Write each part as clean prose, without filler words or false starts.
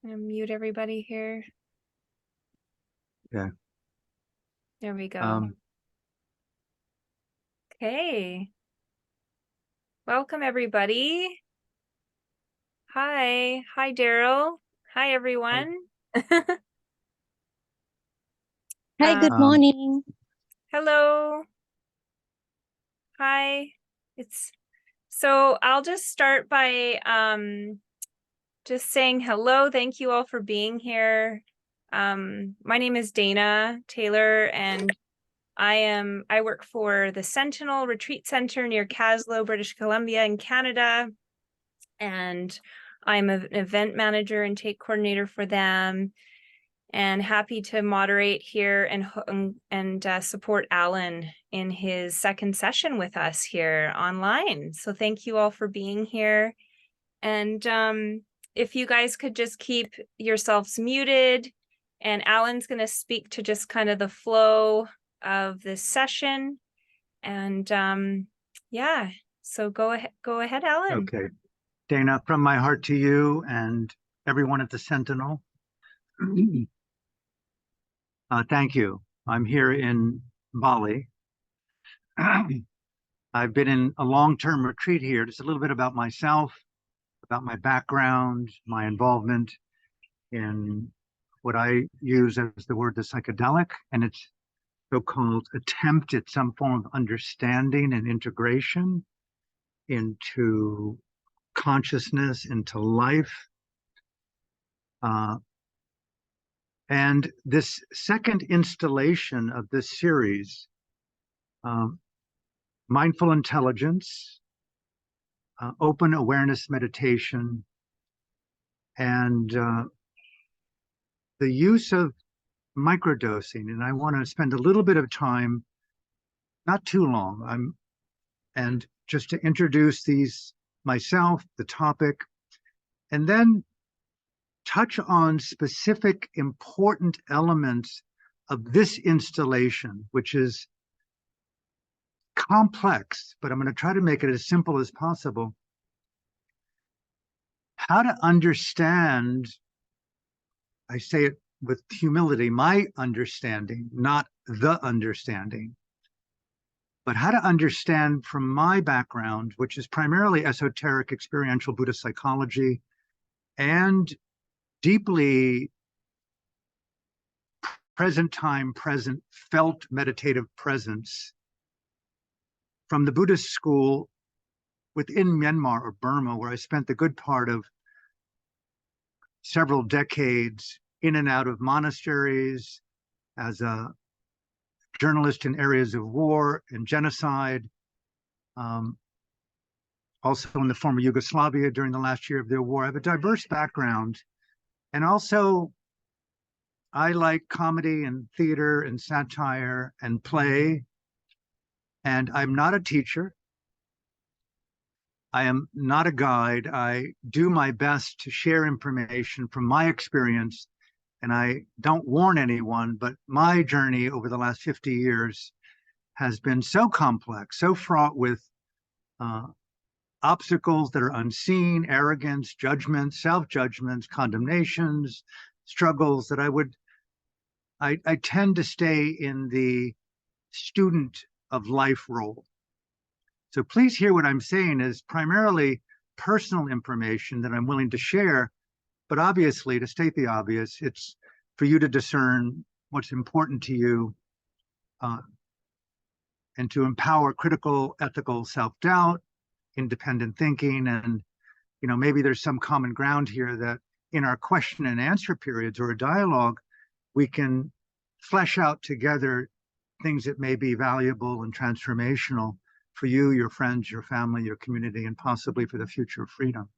I'm gonna mute everybody here. Okay. There we go. Okay. Welcome, everybody. Hi. Hi, Daryl. Hi, everyone. Hi, good morning. Hello. Hi. So I'll just start by just saying hello. Thank you all for being here. My name is Dana Taylor, and I work for the Sentinel Retreat Center near Caslow, British Columbia in Canada. And I'm an event manager and take coordinator for them, and happy to moderate here and support Alan in his second session with us here online. So thank you all for being here. And if you guys could just keep yourselves muted, and Alan's going to speak to just kind of the flow of this session. And yeah, so go ahead, Alan. Okay. Dana, from my heart to you and everyone at the Sentinel, thank you. I'm here in Bali. I've been in a long-term retreat here. Just a little bit about myself, about my background, my involvement in what I use as the word the psychedelic, and its so-called attempt at some form of understanding and integration into consciousness, into life. And this second installation of this series, mindful intelligence, open awareness meditation, and the use of microdosing. And I want to spend a little bit of time, not too long, and just to introduce these myself, the topic, and then touch on specific important elements of this installation, which is complex, but I'm going to try to make it as simple as possible. How to understand, I say it with humility, my understanding, not the understanding, but how to understand from my background, which is primarily esoteric experiential Buddhist psychology and deeply present time, present felt meditative presence from the Buddhist school within Myanmar or Burma, where I spent the good part of several decades in and out of monasteries as a journalist in areas of war and genocide, also in the former Yugoslavia during the last year of their war. I have a diverse background, and also I like comedy and theater and satire and play, and I'm not a teacher. I am not a guide. I do my best to share information from my experience, and I don't warn anyone, but my journey over the last 50 years has been so complex, so fraught with obstacles that are unseen, arrogance, judgments, self-judgments, condemnations, struggles, that I tend to stay in the student of life role. So please hear what I'm saying is primarily personal information that I'm willing to share, but obviously, to state the obvious, it's for you to discern what's important to you, and to empower critical, ethical self-doubt, independent thinking, and maybe there's some common ground here that in our question and answer periods or a dialogue, we can flesh out together things that may be valuable and transformational for you, your friends, your family, your community, and possibly for the future of freedom.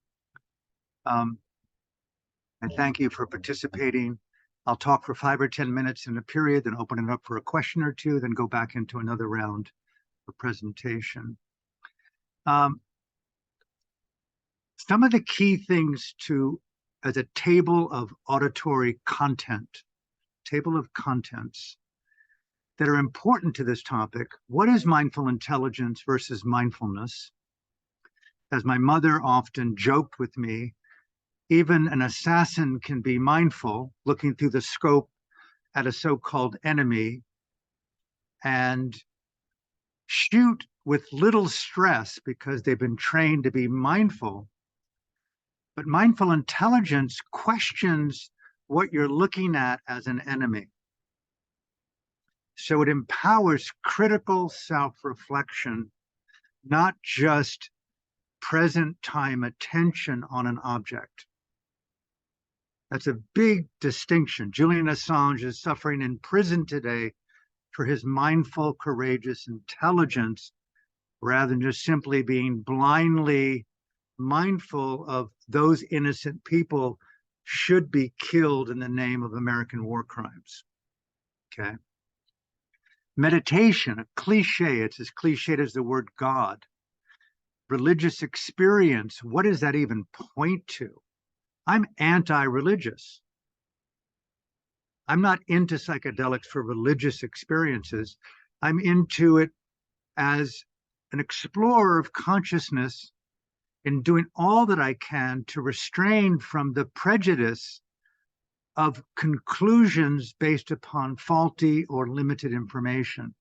And thank you for participating. I'll talk for 5 or 10 minutes in a period, then open it up for a question or two, then go back into another round of presentation. Some of the key things as a table of auditory content, table of contents that are important to this topic. What is mindful intelligence versus mindfulness? As my mother often joked with me, Even an assassin can be mindful, looking through the scope at a so-called enemy and shoot with little stress because they've been trained to be mindful. But mindful intelligence questions what you're looking at as an enemy. So it empowers critical self-reflection, not just present time attention on an object. That's a big distinction. Julian Assange is suffering in prison today for his mindful, courageous intelligence, rather than just simply being blindly mindful of those innocent people should be killed in the name of American war crimes. Okay. Meditation, a cliche, it's as cliched as the word God. Religious experience, what does that even point to? I'm anti-religious. I'm not into psychedelics for religious experiences. I'm into it as an explorer of consciousness in doing all that I can to restrain from the prejudice of conclusions based upon faulty or limited information.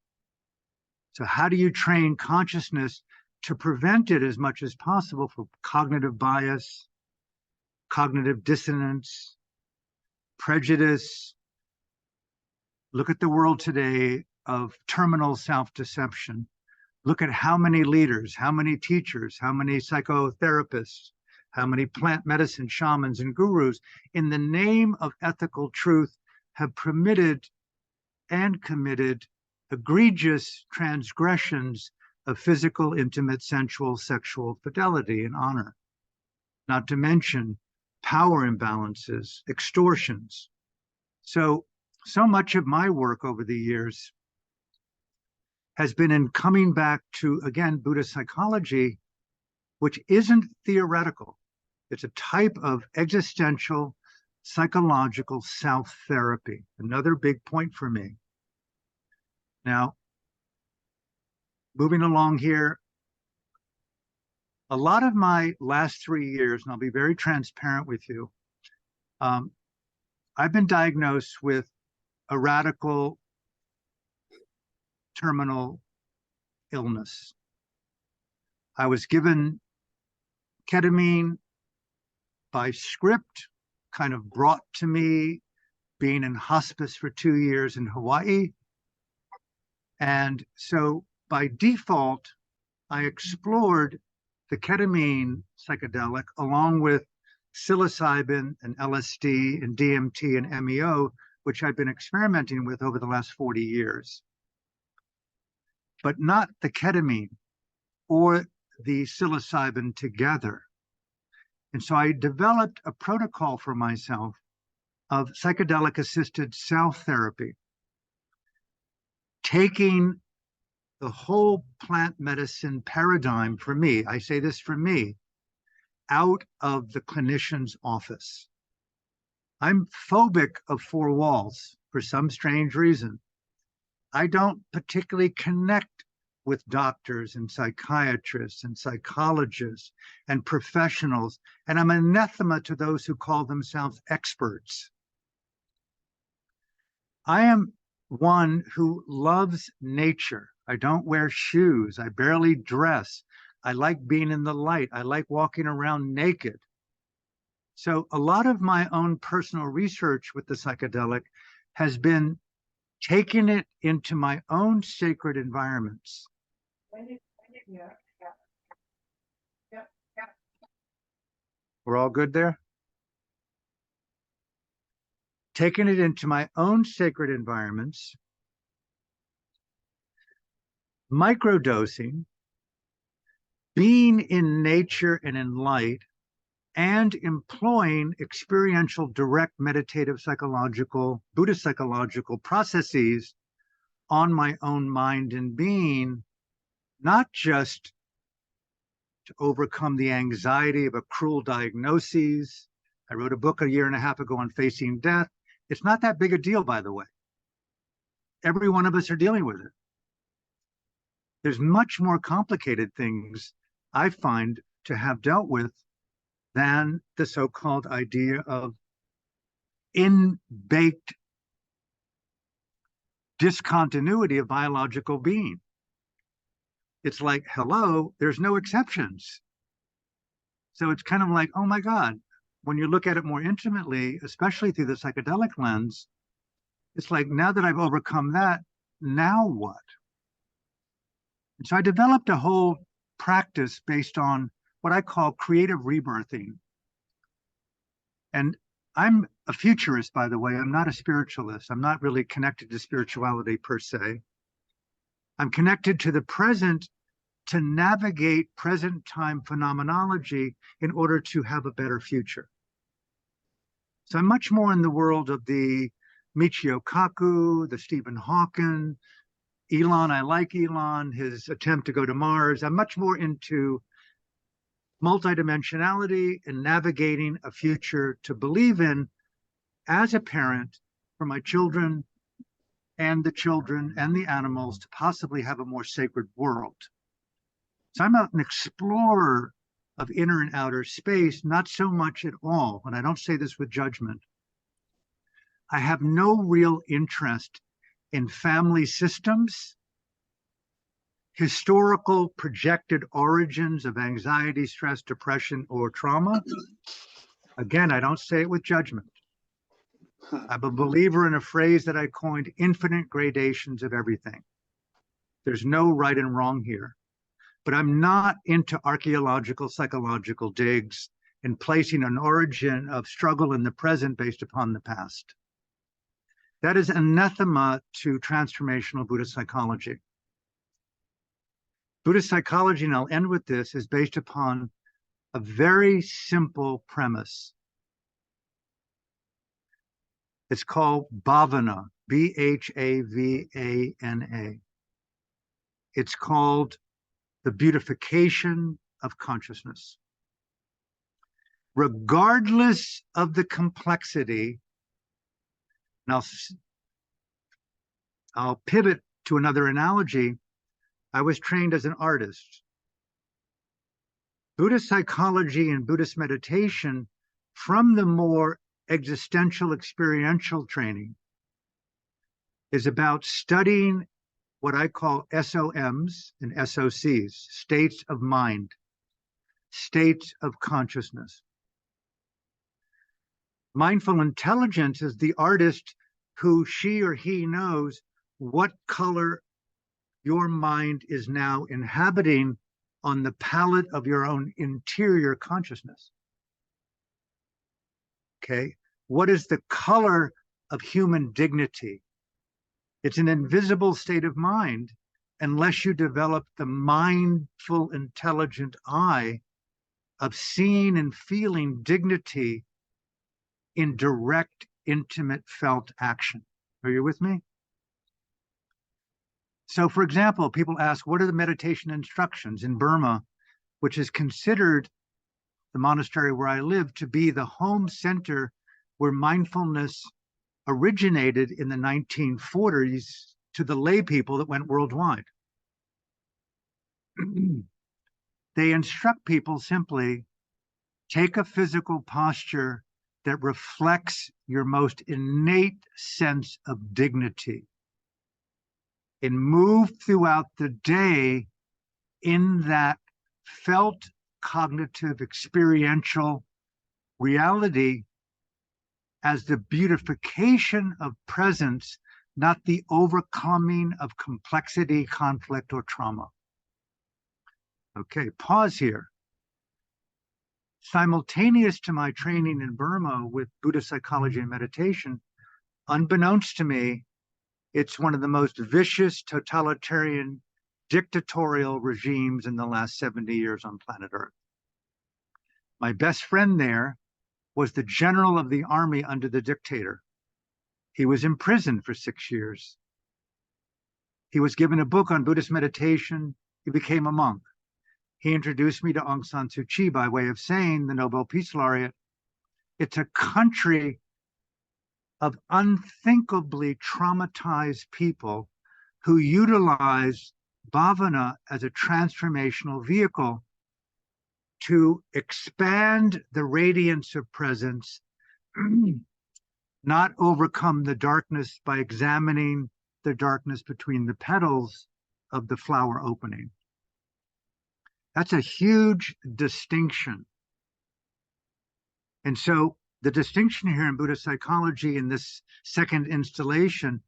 So how do you train consciousness to prevent it as much as possible from cognitive bias, cognitive dissonance, prejudice? Look at the world today of terminal self-deception. Look at how many leaders, how many teachers, how many psychotherapists, how many plant medicine shamans and gurus, in the name of ethical truth, have permitted and committed egregious transgressions of physical, intimate, sensual, sexual fidelity and honor. Not to mention power imbalances, extortions. So much of my work over the years has been in coming back to, again, Buddhist psychology, which isn't theoretical. It's a type of existential psychological self-therapy. Another big point for me. Now, moving along here, a lot of my last 3 years, and I'll be very transparent with you, I've been diagnosed with a radical terminal illness. I was given ketamine by script, kind of brought to me, being in hospice for 2 years in Hawaii. And so by default, I explored the ketamine psychedelic along with psilocybin and LSD and DMT and MEO, which I've been experimenting with over the last 40 years. But not the ketamine or the psilocybin together. And so I developed a protocol for myself of psychedelic-assisted self-therapy, taking the whole plant medicine paradigm for me, I say this for me, out of the clinician's office. I'm phobic of 4 walls for some strange reason. I don't particularly connect with doctors and psychiatrists and psychologists and professionals, and I'm anathema to those who call themselves experts. I am one who loves nature. I don't wear shoes. I barely dress. I like being in the light. I like walking around naked. So a lot of my own personal research with the psychedelic has been taking it into my own sacred environments. We're all good there? Taking it into my own sacred environments, microdosing, being in nature and in light, and employing experiential, direct, meditative, psychological, Buddhist psychological processes on my own mind and being, not just to overcome the anxiety of a cruel diagnosis. I wrote a book a year and a half ago on facing death. It's not that big a deal, by the way. Every one of us are dealing with it. There's much more complicated things I find to have dealt with than the so-called idea of in-baked discontinuity of biological being. It's like, hello, there's no exceptions. So it's kind of like, oh my God, when you look at it more intimately, especially through the psychedelic lens, it's like, now that I've overcome that, now what? And so I developed a whole practice based on what I call creative rebirthing. And I'm a futurist, by the way. I'm not a spiritualist. I'm not really connected to spirituality per se. I'm connected to the present to navigate present time phenomenology in order to have a better future. So I'm much more in the world of the Michio Kaku, the Stephen Hawking, Elon. I like Elon, his attempt to go to Mars. I'm much more into multidimensionality and navigating a future to believe in as a parent for my children and the animals to possibly have a more sacred world. So I'm an explorer of inner and outer space, not so much at all, and I don't say this with judgment. I have no real interest in family systems, historical projected origins of anxiety, stress, depression, or trauma. Again, I don't say it with judgment. I'm a believer in a phrase that I coined, infinite gradations of everything. There's no right and wrong here. But I'm not into archaeological, psychological digs and placing an origin of struggle in the present based upon the past. That is anathema to transformational Buddhist psychology. Buddhist psychology, and I'll end with this, is based upon a very simple premise. It's called bhavana, B-H-A-V-A-N-A. It's called the beautification of consciousness. Regardless of the complexity, and I'll pivot to another analogy. I was trained as an artist. Buddhist psychology and Buddhist meditation, from the more existential experiential training, is about studying what I call SOMs and SOCs, states of mind, states of consciousness. Mindful intelligence is the artist who she or he knows what color your mind is now inhabiting on the palette of your own interior consciousness. Okay, what is the color of human dignity? It's an invisible state of mind unless you develop the mindful, intelligent eye of seeing and feeling dignity in direct, intimate, felt action. Are you with me? So, for example, people ask, what are the meditation instructions in Burma, which is considered the monastery where I live to be the home center where mindfulness originated in the 1940s to the lay people that went worldwide. They instruct people simply, take a physical posture that reflects your most innate sense of dignity and move throughout the day in that felt cognitive experiential reality as the beautification of presence, not the overcoming of complexity, conflict, or trauma. Okay, pause here. Simultaneous to my training in Burma with Buddhist psychology and meditation, unbeknownst to me, it's one of the most vicious, totalitarian, dictatorial regimes in the last 70 years on planet Earth. My best friend there was the general of the army under the dictator. He was imprisoned for 6 years. He was given a book on Buddhist meditation. He became a monk. He introduced me to Aung San Suu Kyi by way of saying, the Nobel Peace Laureate, it's a country of unthinkably traumatized people who utilize bhavana as a transformational vehicle to expand the radiance of presence, not overcome the darkness by examining the darkness between the petals of the flower opening. That's a huge distinction. And so the distinction here in Buddhist psychology in this second installation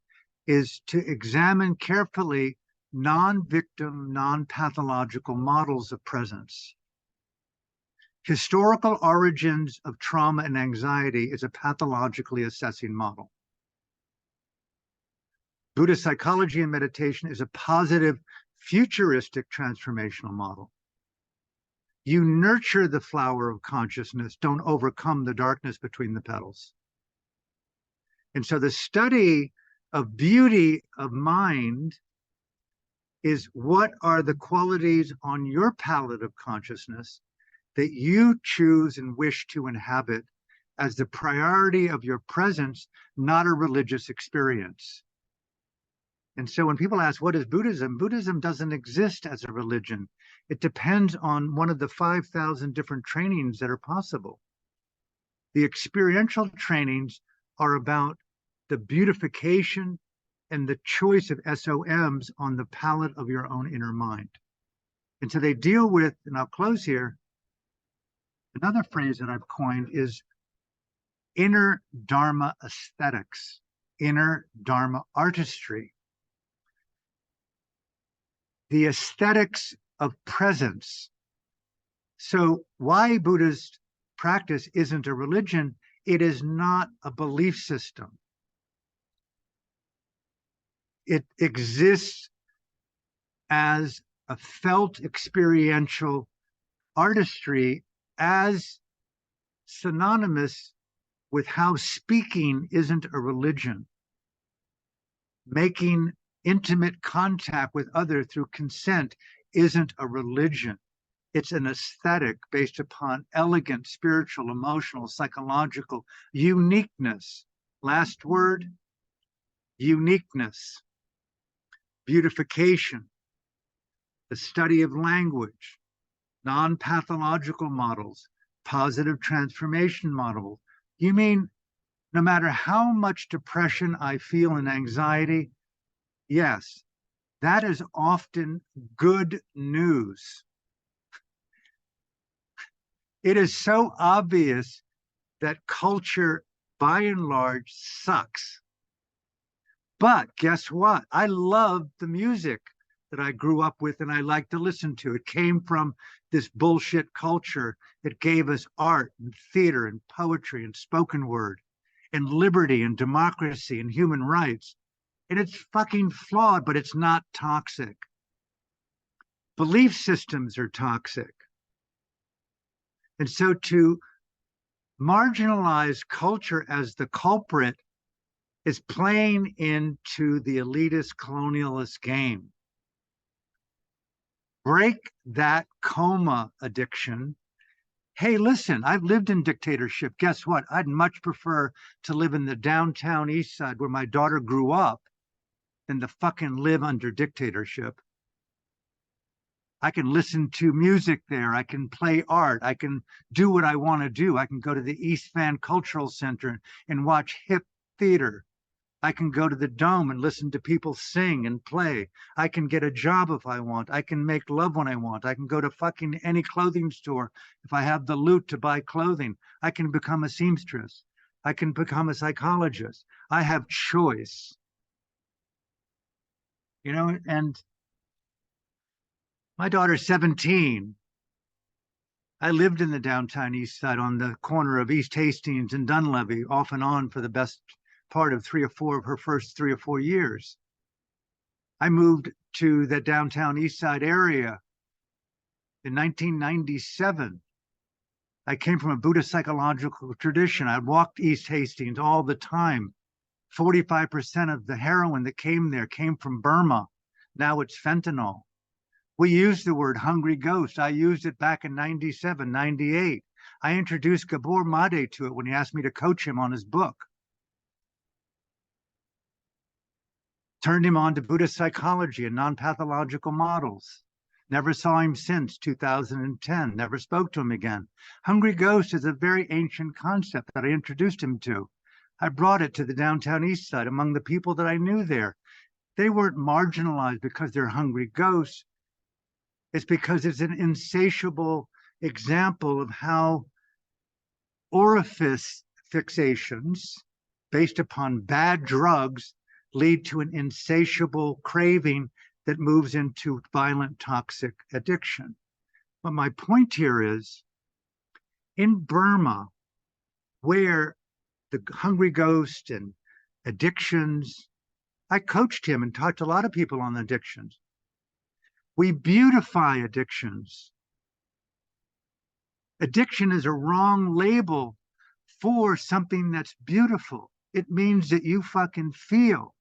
is to examine carefully non-victim, non-pathological models of presence. Historical origins of trauma and anxiety is a pathologically assessing model. Buddhist psychology and meditation is a positive, futuristic transformational model. You nurture the flower of consciousness, don't overcome the darkness between the petals. And so the study of beauty of mind is what are the qualities on your palette of consciousness that you choose and wish to inhabit as the priority of your presence, not a religious experience. And so when people ask, what is Buddhism? Buddhism doesn't exist as a religion. It depends on one of the 5,000 different trainings that are possible. The experiential trainings are about the beautification and the choice of SOMs on the palette of your own inner mind. And so they deal with, and I'll close here, another phrase that I've coined is inner Dharma aesthetics, inner Dharma artistry. The aesthetics of presence. So why Buddhist practice isn't a religion, it is not a belief system. It exists as a felt experiential artistry as synonymous with how speaking isn't a religion. Making intimate contact with others through consent isn't a religion. It's an aesthetic based upon elegant, spiritual, emotional, psychological uniqueness. Last word, uniqueness. Beautification, the study of language, non-pathological models, positive transformation models. You mean no matter how much depression I feel and anxiety, yes, that is often good news. It is so obvious that culture, by and large, sucks. But guess what? I love the music that I grew up with and I like to listen to. It came from this bullshit culture that gave us art and theater and poetry and spoken word and liberty and democracy and human rights. And it's fucking flawed, but it's not toxic. Belief systems are toxic. And so to marginalize culture as the culprit is playing into the elitist colonialist game. Break that coma addiction. Hey, listen, I've lived in dictatorship. Guess what? I'd much prefer to live in the downtown East Side where my daughter grew up than to fucking live under dictatorship. I can listen to music there. I can play art. I can do what I want to do. I can go to the East Van Cultural Center and watch hip theater. I can go to the Dome and listen to people sing and play. I can get a job if I want. I can make love when I want. I can go to fucking any clothing store if I have the loot to buy clothing. I can become a seamstress. I can become a psychologist. I have choice. You know, and my daughter's 17. I lived in the downtown East Side on the corner of East Hastings and Dunleavy, off and on for the best part of 3 or 4 of her first 3 or 4 years. I moved to the downtown East Side area in 1997. I came from a Buddhist psychological tradition. I walked East Hastings all the time. 45% of the heroin that came there came from Burma. Now it's fentanyl. We use the word hungry ghost. I used it back in 97, 98. I introduced Gabor Mate to it when he asked me to coach him on his book. Turned him on to Buddhist psychology and non-pathological models. Never saw him since 2010. Never spoke to him again. Hungry ghost is a very ancient concept that I introduced him to. I brought it to the downtown east side among the people that I knew there. They weren't marginalized because they're hungry ghosts. It's because it's an insatiable example of how orifice fixations based upon bad drugs lead to an insatiable craving that moves into violent, toxic addiction. But my point here is, in Burma, where the hungry ghost and addictions, I coached him and talked to a lot of people on addictions. We beautify addictions. Addiction is a wrong label for something that's beautiful. It means that you fucking feel.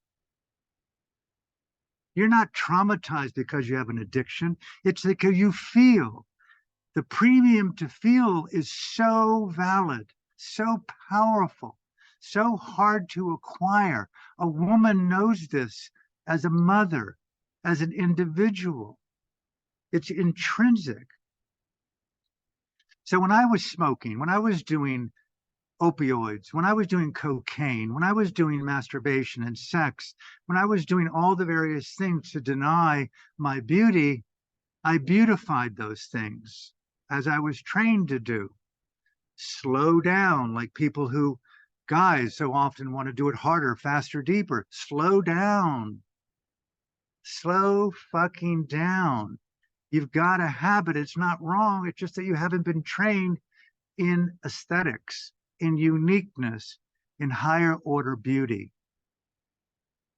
You're not traumatized because you have an addiction. It's because you feel. The premium to feel is so valid, so powerful, so hard to acquire. A woman knows this as a mother, as an individual. It's intrinsic. So when I was smoking, when I was doing opioids, when I was doing cocaine, when I was doing masturbation and sex, when I was doing all the various things to deny my beauty, I beautified those things as I was trained to do. Slow down, like people who, guys so often want to do it harder, faster, deeper. Slow down. Slow fucking down. You've got a habit. It's not wrong. It's just that you haven't been trained in aesthetics, in uniqueness, in higher order beauty.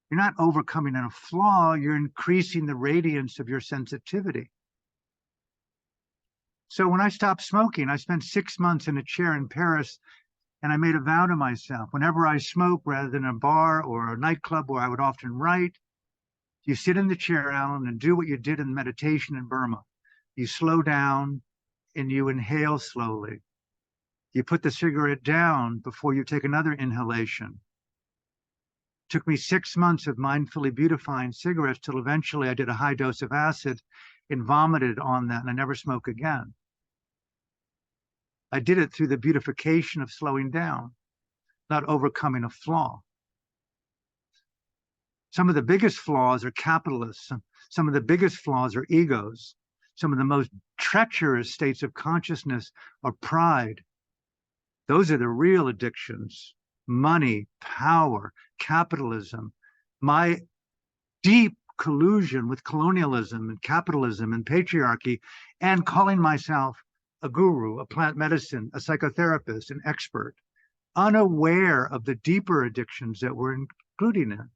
You're not overcoming a flaw, you're increasing the radiance of your sensitivity. So when I stopped smoking, I spent 6 months in a chair in Paris, and I made a vow to myself, whenever I smoke, rather than a bar or a nightclub where I would often write, you sit in the chair, Alan, and do what you did in meditation in Burma. You slow down and you inhale slowly. You put the cigarette down before you take another inhalation. It took me 6 months of mindfully beautifying cigarettes till eventually I did a high dose of acid and vomited on that, and I never smoke again. I did it through the beautification of slowing down, not overcoming a flaw. Some of the biggest flaws are capitalists. Some of the biggest flaws are egos. Some of the most treacherous states of consciousness are pride. Those are the real addictions. Money, power, capitalism. My deep collusion with colonialism and capitalism and patriarchy, and calling myself a guru, a plant medicine, a psychotherapist, an expert, unaware of the deeper addictions that we're including in.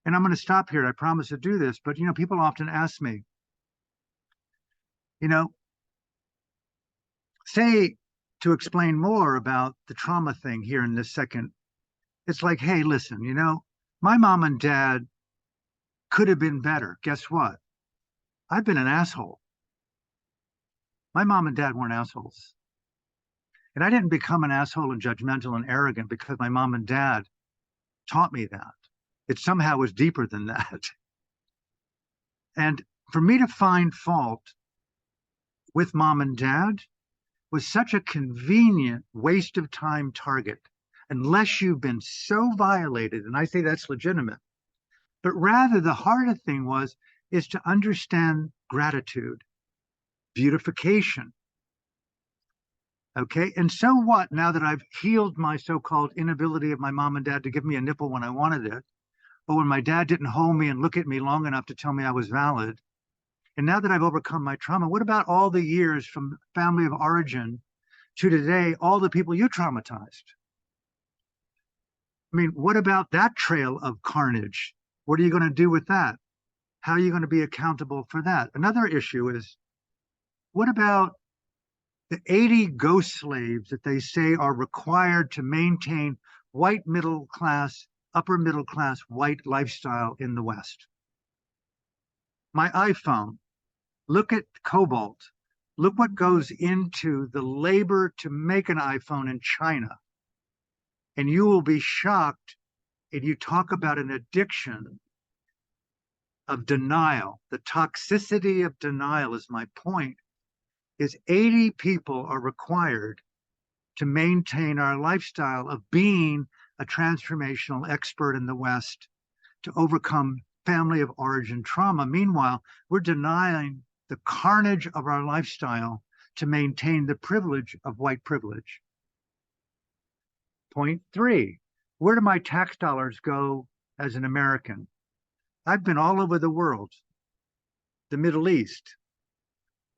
And I'm going to stop here. I promise to do this, but people often ask me, say, to explain more about the trauma thing here in this second. It's like, hey, listen, my mom and dad could have been better. Guess what? I've been an asshole. My mom and dad weren't assholes. And I didn't become an asshole and judgmental and arrogant because my mom and dad taught me that. It somehow was deeper than that. And for me to find fault with mom and dad was such a convenient waste of time target, unless you've been so violated, and I say that's legitimate. But rather, the harder thing is to understand gratitude, beautification. Okay, and so what now that I've healed my so-called inability of my mom and dad to give me a nipple when I wanted it, or when my dad didn't hold me and look at me long enough to tell me I was valid, and now that I've overcome my trauma, what about all the years from family of origin to today, all the people you traumatized? I mean, what about that trail of carnage? What are you going to do with that? How are you going to be accountable for that? Another issue is, what about the 80 ghost slaves that they say are required to maintain white middle class, upper middle class white lifestyle in the West? My iPhone, look at cobalt. Look what goes into the labor to make an iPhone in China. And you will be shocked. And you talk about an addiction of denial, the toxicity of denial is my point, is 80 people are required to maintain our lifestyle of being a transformational expert in the West to overcome family of origin trauma. Meanwhile, we're denying the carnage of our lifestyle to maintain the privilege of white privilege. Point 3, where do my tax dollars go as an American? I've been all over the world, the Middle East,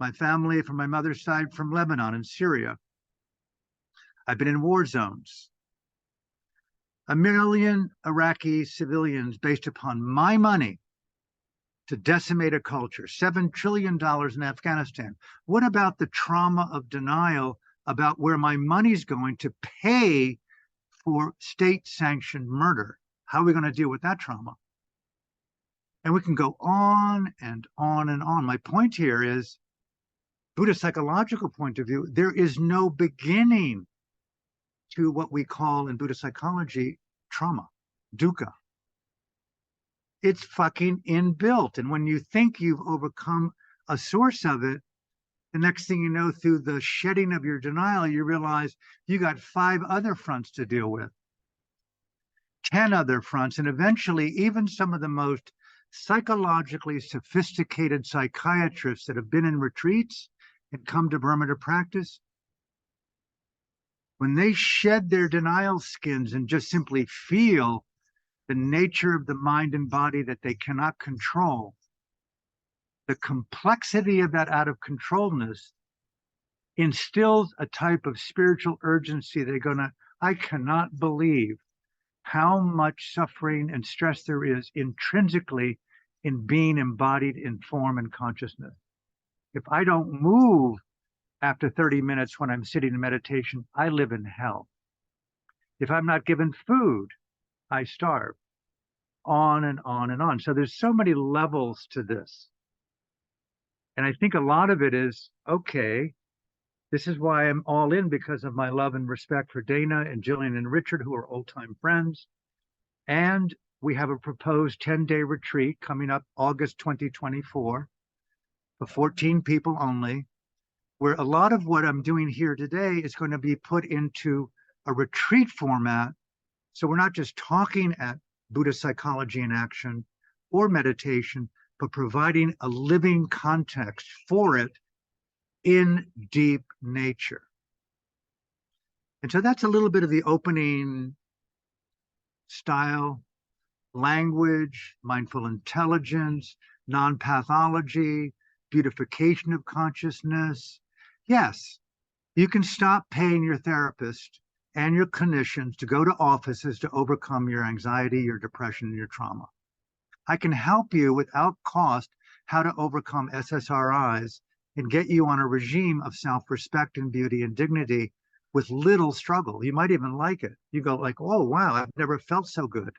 my family from my mother's side from Lebanon and Syria. I've been in war zones. 1 million Iraqi civilians based upon my money to decimate a culture, $7 trillion in Afghanistan. What about the trauma of denial about where my money's going to pay for state-sanctioned murder? How are we going to deal with that trauma? And we can go on and on and on. My point here is, Buddhist psychological point of view, there is no beginning to what we call in Buddhist psychology trauma, dukkha. It's fucking inbuilt. And when you think you've overcome a source of it, the next thing you know, through the shedding of your denial, you realize you got 5 other fronts to deal with, 10 other fronts, and eventually even some of the most psychologically sophisticated psychiatrists that have been in retreats and come to Burma to practice, when they shed their denial skins and just simply feel the nature of the mind and body that they cannot control, the complexity of that out of controlness instills a type of spiritual urgency. They're gonna, I cannot believe how much suffering and stress there is intrinsically in being embodied in form and consciousness. If I don't move after 30 minutes when I'm sitting in meditation, I live in hell. If I'm not given food, I starve. On and on and on. So there's so many levels to this. And I think a lot of it is, okay, this is why I'm all in, because of my love and respect for Dana and Jillian and Richard, who are old-time friends. And we have a proposed 10-day retreat coming up August 2024 for 14 people only, where a lot of what I'm doing here today is going to be put into a retreat format. So we're not just talking at Buddhist psychology in action or meditation, but providing a living context for it in deep nature. And so that's a little bit of the opening style, language, mindful intelligence, non-pathology, beautification of consciousness. Yes, you can stop paying your therapist and your clinicians to go to offices to overcome your anxiety, your depression, and your trauma. I can help you without cost how to overcome SSRIs and get you on a regime of self-respect and beauty and dignity with little struggle. You might even like it. You go like, oh, wow, I've never felt so good.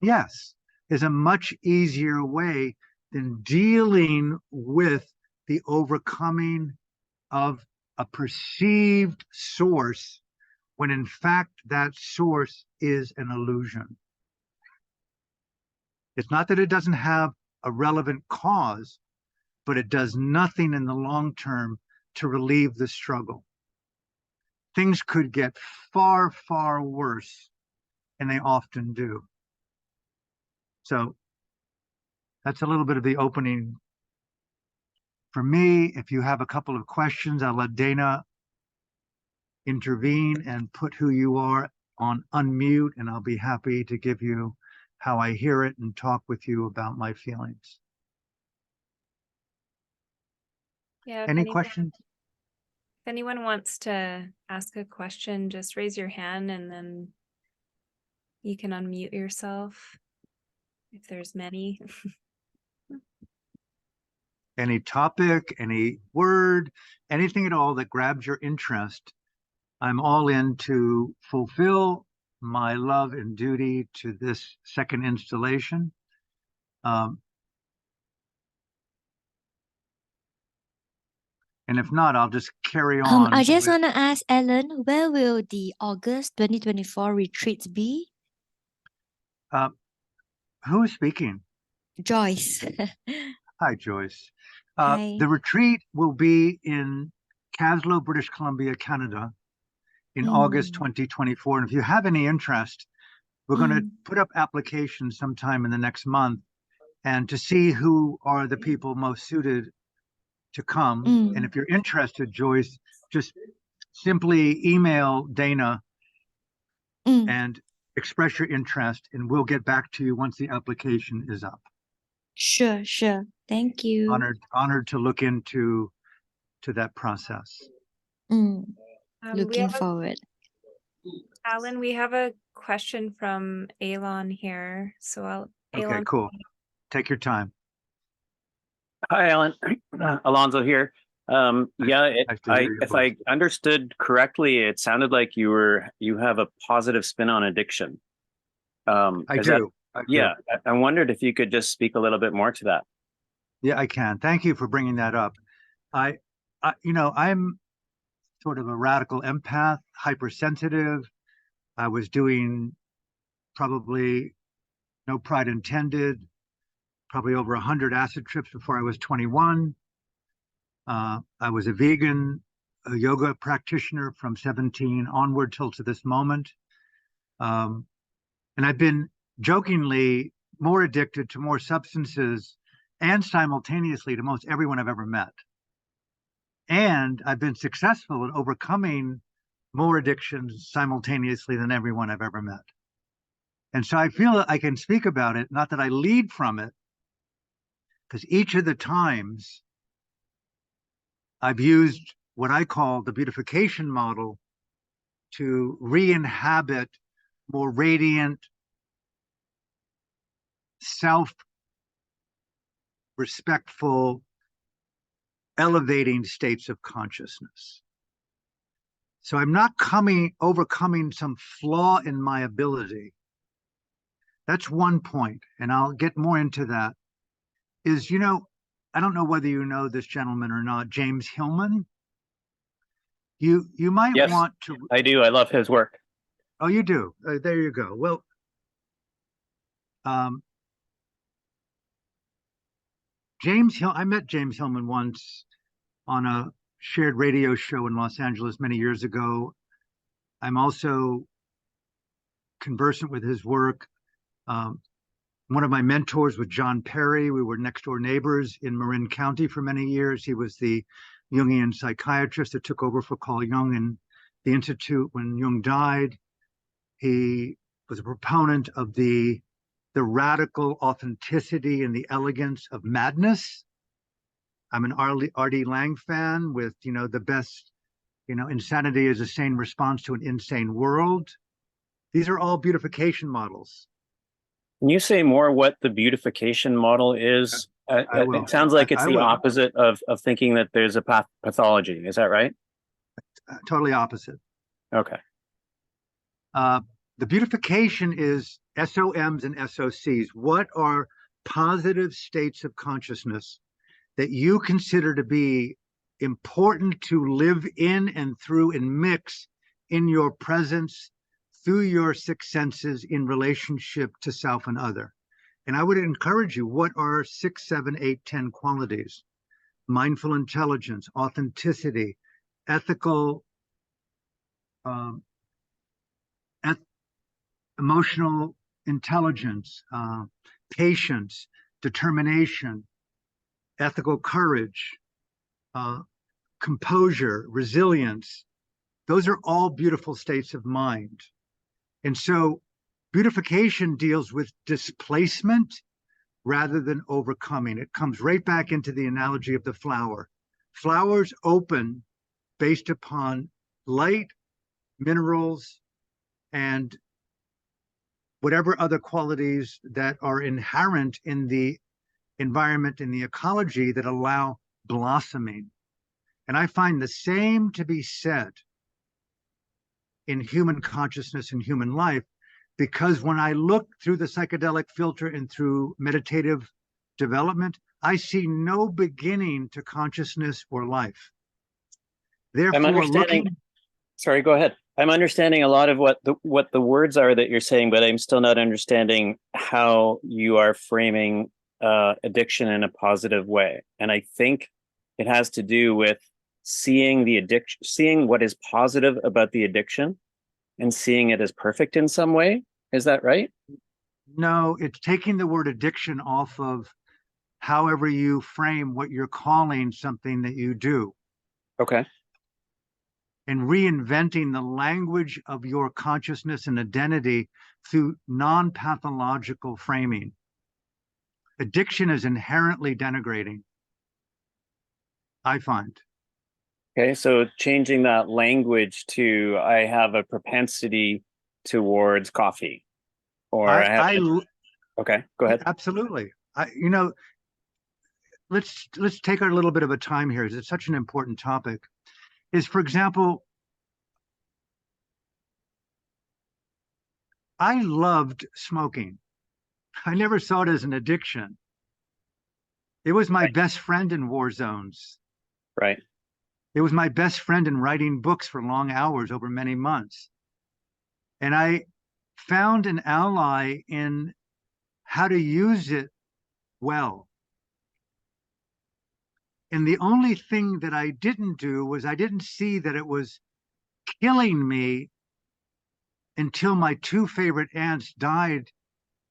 Yes, there's a much easier way than dealing with the overcoming of a perceived source when in fact that source is an illusion. It's not that it doesn't have a relevant cause, but it does nothing in the long term to relieve the struggle. Things could get far, far worse, and they often do. So that's a little bit of the opening. For me, if you have a couple of questions, I'll let Dana intervene and put who you are on unmute, and I'll be happy to give you how I hear it and talk with you about my feelings. Yeah. Any questions? If anyone wants to ask a question, just raise your hand and then you can unmute yourself if there's many. Any topic, any word, anything at all that grabs your interest, I'm all in to fulfill my love and duty to this second installation. And if not, I'll just carry on. I just want to ask Alan, where will the August 2024 retreats be? Who is speaking? Joyce. Hi, Joyce. Hi. The retreat will be in Caslo, British Columbia, Canada in August 2024. And if you have any interest, we're going to put up applications sometime in the next month and to see who are the people most suited to come. And if you're interested, Joyce, just simply email Dana and express your interest, and we'll get back to you once the application is up. Sure. Thank you. Honored to look into that process. Looking forward. Alan, we have a question from Alon here. So Okay, cool. Take your time. Hi, Alan. Alonzo here. If I understood correctly, it sounded like you have a positive spin on addiction. I do. Yeah, I wondered if you could just speak a little bit more to that. Yeah, I can. Thank you for bringing that up. I'm sort of a radical empath, hypersensitive. I was doing, probably no pride intended, probably over 100 acid trips before I was 21. I was a vegan, a yoga practitioner from 17 onward till to this moment. And I've been jokingly more addicted to more substances and simultaneously to most everyone I've ever met. And I've been successful at overcoming more addictions simultaneously than everyone I've ever met. And so I feel that I can speak about it, not that I lead from it, because each of the times I've used what I call the beautification model to re-inhabit more radiant, self-respectful, elevating states of consciousness. So I'm not overcoming some flaw in my ability. That's one point, and I'll get more into that. Is, I don't know whether you know this gentleman or not, James Hillman. You might want to. I do. I love his work. Oh, you do? There you go. Well, I met James Hillman once on a shared radio show in Los Angeles many years ago. I'm also conversant with his work. One of my mentors was John Perry. We were next door neighbors in Marin County for many years. He was the Jungian psychiatrist that took over for Carl Jung in the Institute when Jung died. He was a proponent of the radical authenticity and the elegance of madness. I'm an R.D. Laing fan with, the best, insanity is a sane response to an insane world. These are all beautification models. Can you say more what the beautification model is? It sounds like it's the opposite of thinking that there's a pathology. Is that right? Totally opposite. Okay. The beautification is SOMs and SOCs. What are positive states of consciousness that you consider to be important to live in and through and mix in your presence through your six senses in relationship to self and other? And I would encourage you, what are 6, 7, 8, 10 qualities? Mindful intelligence, authenticity, ethical, emotional intelligence, patience, determination, ethical courage, composure, resilience. Those are all beautiful states of mind. And so beautification deals with displacement rather than overcoming. It comes right back into the analogy of the flower. Flowers open based upon light, minerals, and whatever other qualities that are inherent in the environment and the ecology that allow blossoming. And I find the same to be said in human consciousness and human life, because when I look through the psychedelic filter and through meditative development, I see no beginning to consciousness or life. Therefore, Sorry, go ahead. I'm understanding a lot of what the words are that you're saying, but I'm still not understanding how you are framing addiction in a positive way. And I think it has to do with seeing the addiction, seeing what is positive about the addiction and seeing it as perfect in some way. Is that right? No, it's taking the word addiction off of however you frame what you're calling something that you do. Okay. And reinventing the language of your consciousness and identity through non-pathological framing. Addiction is inherently denigrating, I find. Okay, so changing that language to I have a propensity towards coffee, or okay, go ahead. Absolutely. Let's take a little bit of a time here. It's such an important topic. Is, for example, I loved smoking. I never saw it as an addiction. It was my best friend in war zones. Right. It was my best friend in writing books for long hours over many months. And I found an ally in how to use it well. And the only thing that I didn't do was I didn't see that it was killing me until my two favorite aunts died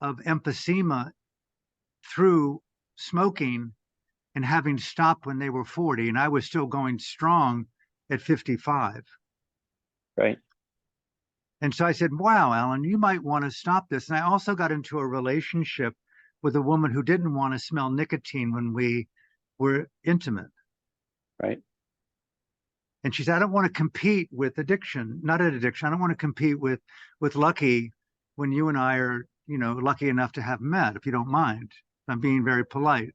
of emphysema through smoking and having stopped when they were 40, and I was still going strong at 55. Right. And so I said, wow, Alan, you might want to stop this. And I also got into a relationship with a woman who didn't want to smell nicotine when we were intimate. Right. And she said, I don't want to compete with addiction, not an addiction. I don't want to compete with Lucky when you and I are, lucky enough to have met, if you don't mind. I'm being very polite.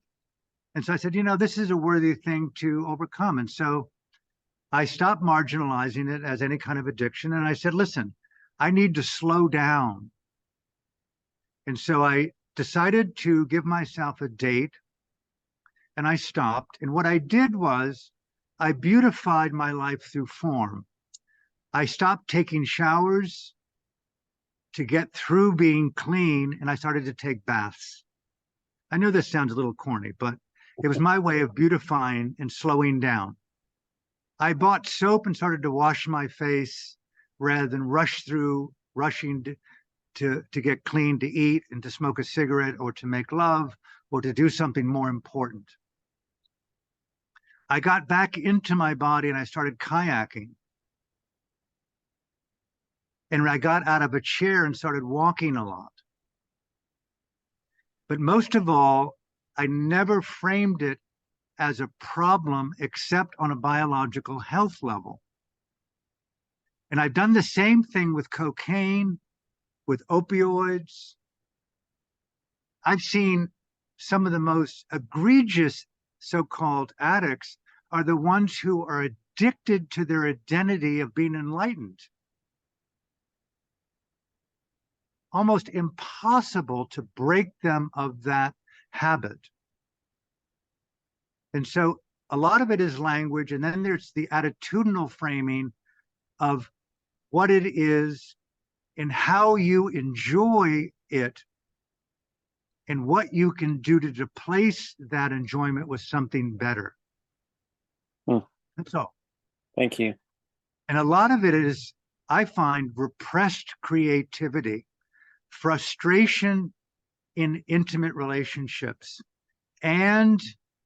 And so I said, this is a worthy thing to overcome. And so I stopped marginalizing it as any kind of addiction. And I said, listen, I need to slow down. And so I decided to give myself a date, and I stopped. And what I did was I beautified my life through form. I stopped taking showers to get through being clean, and I started to take baths. I know this sounds a little corny, but it was my way of beautifying and slowing down. I bought soap and started to wash my face rather than rushing to get clean, to eat and to smoke a cigarette or to make love or to do something more important. I got back into my body and I started kayaking. And I got out of a chair and started walking a lot. But most of all, I never framed it as a problem except on a biological health level. And I've done the same thing with cocaine, with opioids. I've seen some of the most egregious so-called addicts are the ones who are addicted to their identity of being enlightened. Almost impossible to break them of that habit. And so a lot of it is language, and then there's the attitudinal framing of what it is and how you enjoy it and what you can do to replace that enjoyment with something better. That's all. Thank you. And a lot of it is, I find, repressed creativity, frustration in intimate relationships, and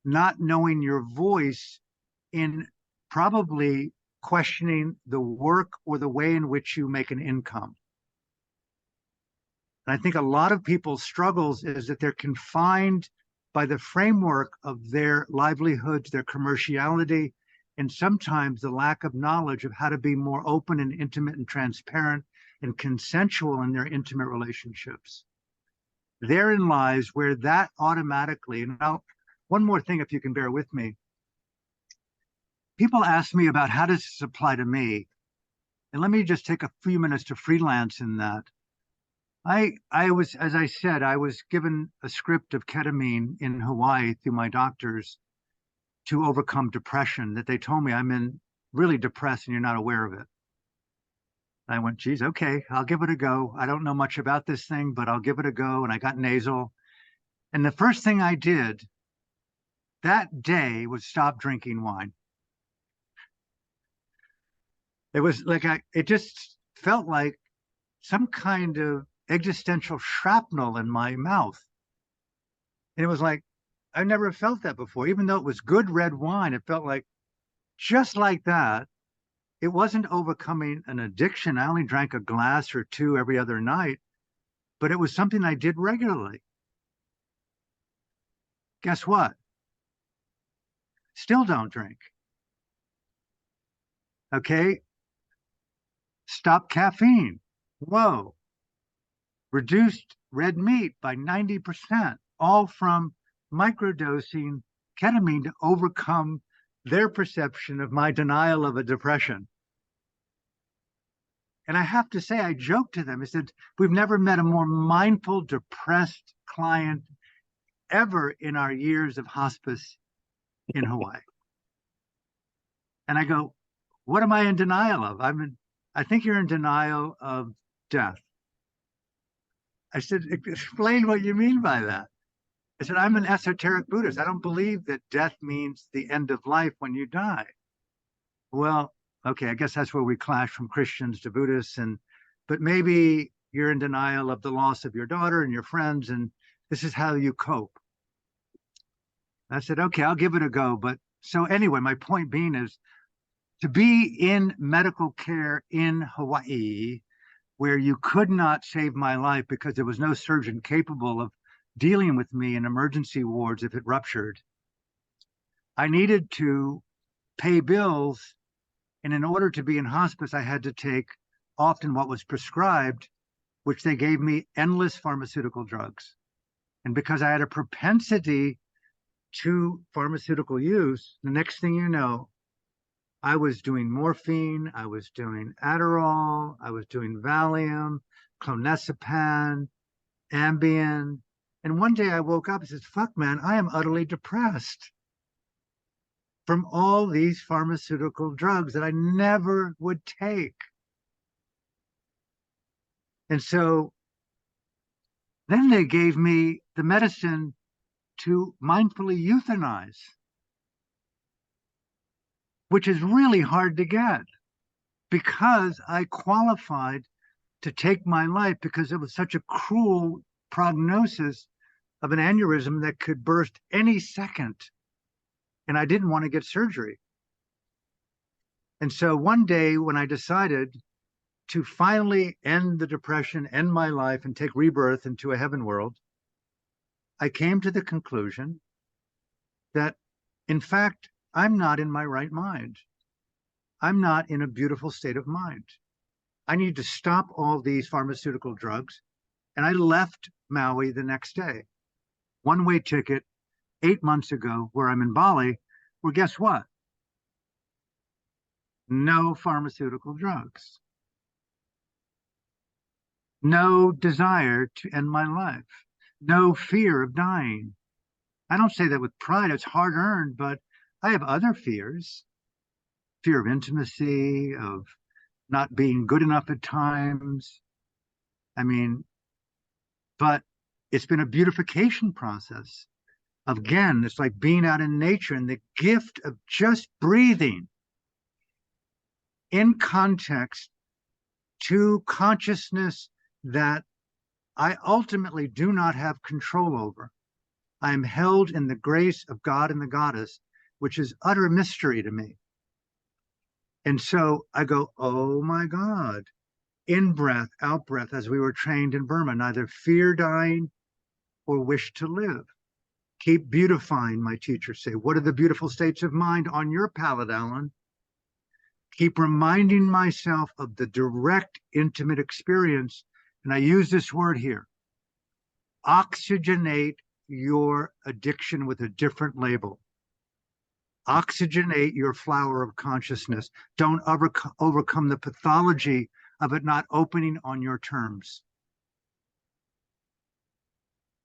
not knowing your voice in probably questioning the work or the way in which you make an income. And I think a lot of people's struggles is that they're confined by the framework of their livelihoods, their commerciality, and sometimes the lack of knowledge of how to be more open and intimate and transparent and consensual in their intimate relationships. Therein lies where that automatically, and one more thing, if you can bear with me. People ask me about how does this apply to me? And let me just take a few minutes to freelance in that. I was, as I said, I was given a script of ketamine in Hawaii through my doctors to overcome depression, that they told me I'm really depressed and you're not aware of it. I went, geez, okay, I'll give it a go. I don't know much about this thing, but I'll give it a go. And I got nasal. And the first thing I did that day was stop drinking wine. It was like it just felt like some kind of existential shrapnel in my mouth. And it was like, I never felt that before. Even though it was good red wine, it felt like just like that. It wasn't overcoming an addiction. I only drank a glass or two every other night, but it was something I did regularly. Guess what? Still don't drink. Okay. Stop caffeine. Whoa. Reduced red meat by 90%, all from microdosing ketamine to overcome their perception of my denial of a depression. And I have to say, I joked to them. I said, we've never met a more mindful, depressed client ever in our years of hospice in Hawaii. And I go, what am I in denial of? I think you're in denial of death. I said, explain what you mean by that. I said, I'm an esoteric Buddhist. I don't believe that death means the end of life when you die. Well, okay, I guess that's where we clash from Christians to Buddhists. But maybe you're in denial of the loss of your daughter and your friends, and this is how you cope. I said, okay, I'll give it a go. But so anyway, my point being is to be in medical care in Hawaii, where you could not save my life because there was no surgeon capable of dealing with me in emergency wards if it ruptured. I needed to pay bills. And in order to be in hospice, I had to take often what was prescribed, which they gave me endless pharmaceutical drugs. And because I had a propensity to pharmaceutical use, the next thing you know, I was doing morphine, I was doing Adderall, I was doing Valium, clonazepam, Ambien. And one day I woke up and said, fuck, man, I am utterly depressed from all these pharmaceutical drugs that I never would take. And so then they gave me the medicine to mindfully euthanize, which is really hard to get because I qualified to take my life because it was such a cruel prognosis of an aneurysm that could burst any second. And I didn't want to get surgery. And so one day when I decided to finally end the depression, end my life, and take rebirth into a heaven world, I came to the conclusion that, in fact, I'm not in my right mind. I'm not in a beautiful state of mind. I need to stop all these pharmaceutical drugs. And I left Maui the next day. One-way ticket 8 months ago, where I'm in Bali, where guess what? No pharmaceutical drugs. No desire to end my life. No fear of dying. I don't say that with pride, it's hard earned, but I have other fears. Fear of intimacy, of not being good enough at times. I mean, but it's been a beautification process. Again, it's like being out in nature and the gift of just breathing in context to consciousness that I ultimately do not have control over. I am held in the grace of God and the goddess, which is utter mystery to me. And so I go, oh my God, in breath, out breath, as we were trained in Burma, neither fear dying or wish to live. Keep beautifying, my teachers say. What are the beautiful states of mind on your palette, Alan? Keep reminding myself of the direct, intimate experience. And I use this word here. Oxygenate your addiction with a different label. Oxygenate your flower of consciousness. Don't overcome the pathology of it not opening on your terms.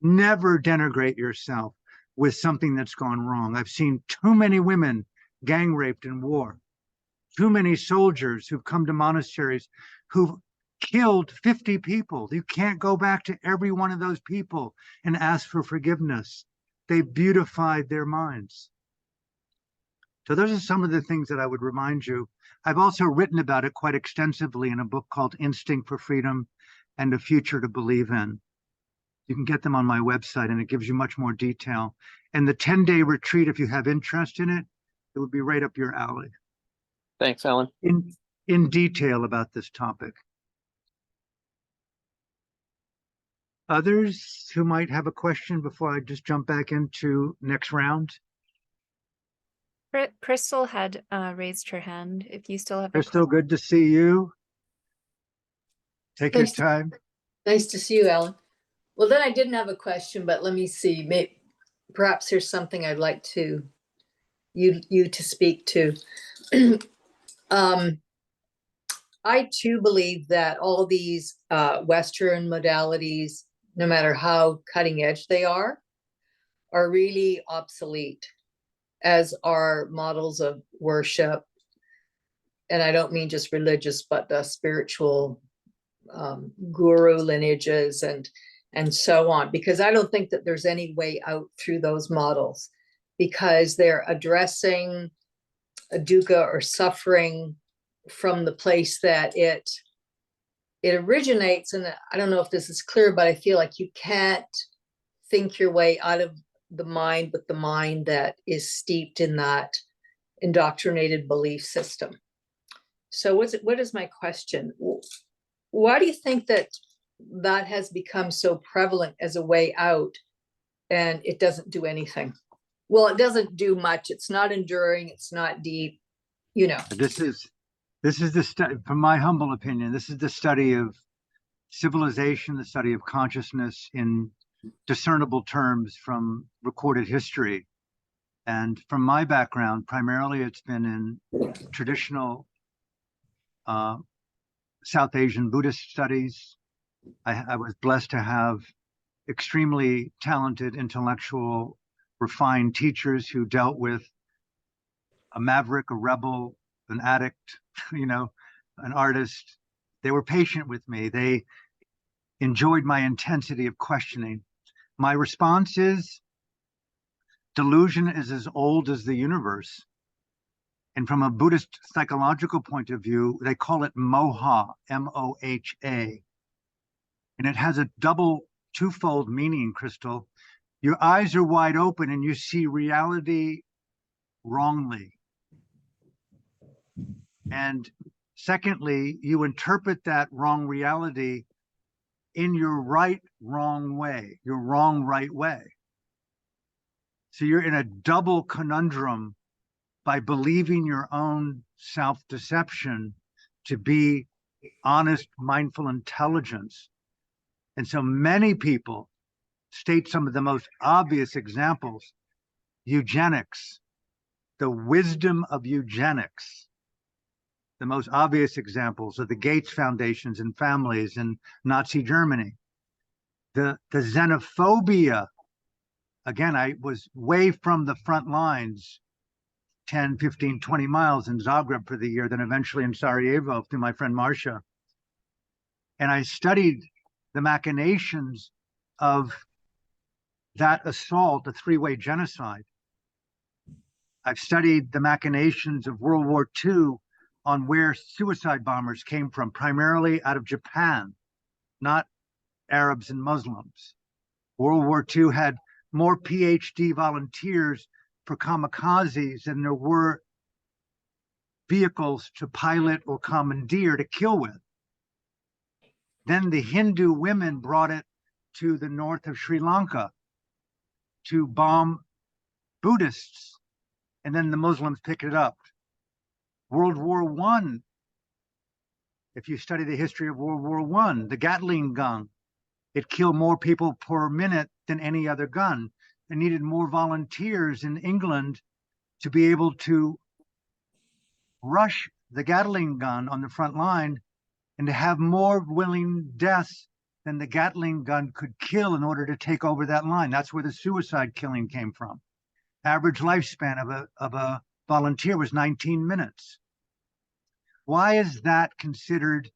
Never denigrate yourself with something that's gone wrong. I've seen too many women gang raped in war. too many soldiers who've come to monasteries who've killed 50 people. You can't go back to every one of those people and ask for forgiveness. They beautified their minds. So those are some of the things that I would remind you. I've also written about it quite extensively in a book called Instinct for Freedom and a Future to Believe in. You can get them on my website, and it gives you much more detail. And the 10-day retreat, if you have interest in it, it would be right up your alley. Thanks, Alan. In detail about this topic. Others who might have a question before I just jump back into next round? Crystal had raised her hand. If you still have a Crystal, question. good to see you. Take your Nice to- time. Nice to see you, Alan. Well, then I didn't have a question, but let me see. Maybe, perhaps there's something I'd like to you to speak to. I too believe that all these Western modalities, no matter how cutting edge they are really obsolete, as are models of worship. And I don't mean just religious, but spiritual guru lineages and so on, because I don't think that there's any way out through those models, because they're addressing a dukkha or suffering from the place that it originates. And I don't know if this is clear, but I feel like you can't think your way out of the mind with the mind that is steeped in that indoctrinated belief system. So what is my question? Why do you think that has become so prevalent as a way out, and it doesn't do anything? Well, it doesn't do much. It's not enduring. It's not deep, you know. This is the study, from my humble opinion, this is the study of civilization, the study of consciousness in discernible terms from recorded history. And from my background, primarily it's been in traditional South Asian Buddhist studies. I was blessed to have extremely talented, intellectual, refined teachers who dealt with a maverick, a rebel, an addict, an artist. They were patient with me. They enjoyed my intensity of questioning. My response is, delusion is as old as the universe. And from a Buddhist psychological point of view, they call it moha, M-O-H-A. And it has a twofold meaning, Crystal. Your eyes are wide open and you see reality wrongly. And secondly, you interpret that wrong reality in your wrong way, your wrong right way. So you're in a double conundrum by believing your own self-deception to be honest, mindful intelligence. And so many people state some of the most obvious examples. Eugenics, the wisdom of eugenics. The most obvious examples are the Gates Foundations and families in Nazi Germany. The xenophobia, again, I was way from the front lines, 10, 15, 20 miles in Zagreb for the year, then eventually in Sarajevo through my friend Marcia. And I studied the machinations of that assault, a three-way genocide. I've studied the machinations of World War II on where suicide bombers came from, primarily out of Japan, not Arabs and Muslims. World War II had more PhD volunteers for kamikazes than there were vehicles to pilot or commandeer to kill with. Then the Hindu women brought it to the north of Sri Lanka to bomb Buddhists, and then the Muslims picked it up. World War I, if you study the history of World War I, the Gatling gun, it killed more people per minute than any other gun. They needed more volunteers in England to be able to rush the Gatling gun on the front line and to have more willing deaths than the Gatling gun could kill in order to take over that line. That's where the suicide killing came from. Average lifespan of a volunteer was 19 minutes. Why is that considered?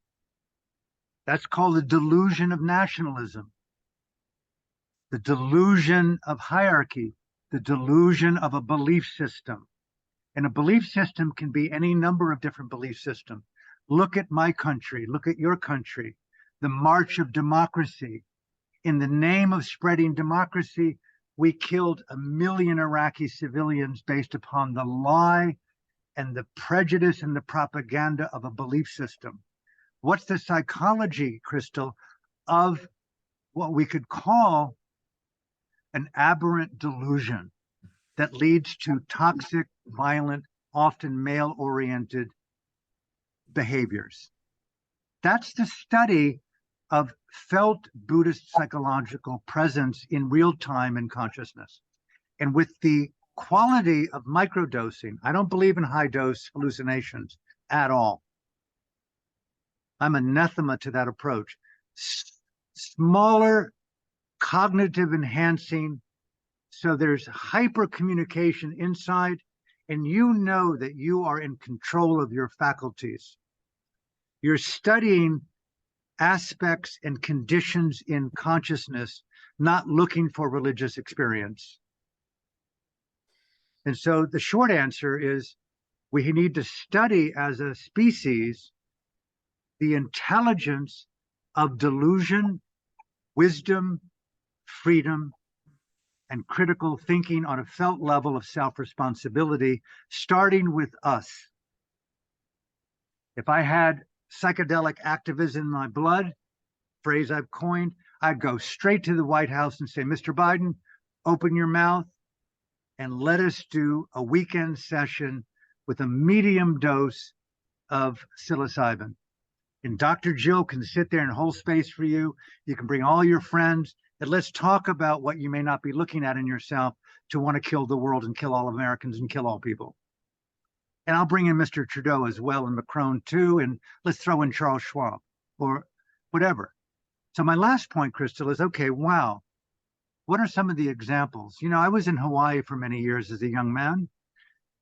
That's called the delusion of nationalism, the delusion of hierarchy, the delusion of a belief system. And a belief system can be any number of different belief systems. Look at my country, look at your country, the march of democracy. In the name of spreading democracy, we killed 1 million Iraqi civilians based upon the lie and the prejudice and the propaganda of a belief system. What's the psychology, Crystal, of what we could call an aberrant delusion that leads to toxic, violent, often male-oriented behaviors? That's the study of felt Buddhist psychological presence in real time in consciousness. And with the quality of microdosing, I don't believe in high dose hallucinations at all. I'm anathema to that approach. Smaller, cognitive enhancing, so there's hyper communication inside, and you know that you are in control of your faculties. You're studying aspects and conditions in consciousness, not looking for religious experience. And so the short answer is we need to study as a species the intelligence of delusion, wisdom, freedom, and critical thinking on a felt level of self-responsibility, starting with us. If I had psychedelic activism in my blood, phrase I've coined, I'd go straight to the White House and say, Mr. Biden, open your mouth and let us do a weekend session with a medium dose of psilocybin. And Dr. Jill can sit there and hold space for you. You can bring all your friends, and let's talk about what you may not be looking at in yourself to want to kill the world and kill all Americans and kill all people. And I'll bring in Mr. Trudeau as well, and Macron too, and let's throw in Charles Schwab or whatever. So my last point, Crystal, is, okay, wow, what are some of the examples? You know, I was in Hawaii for many years as a young man,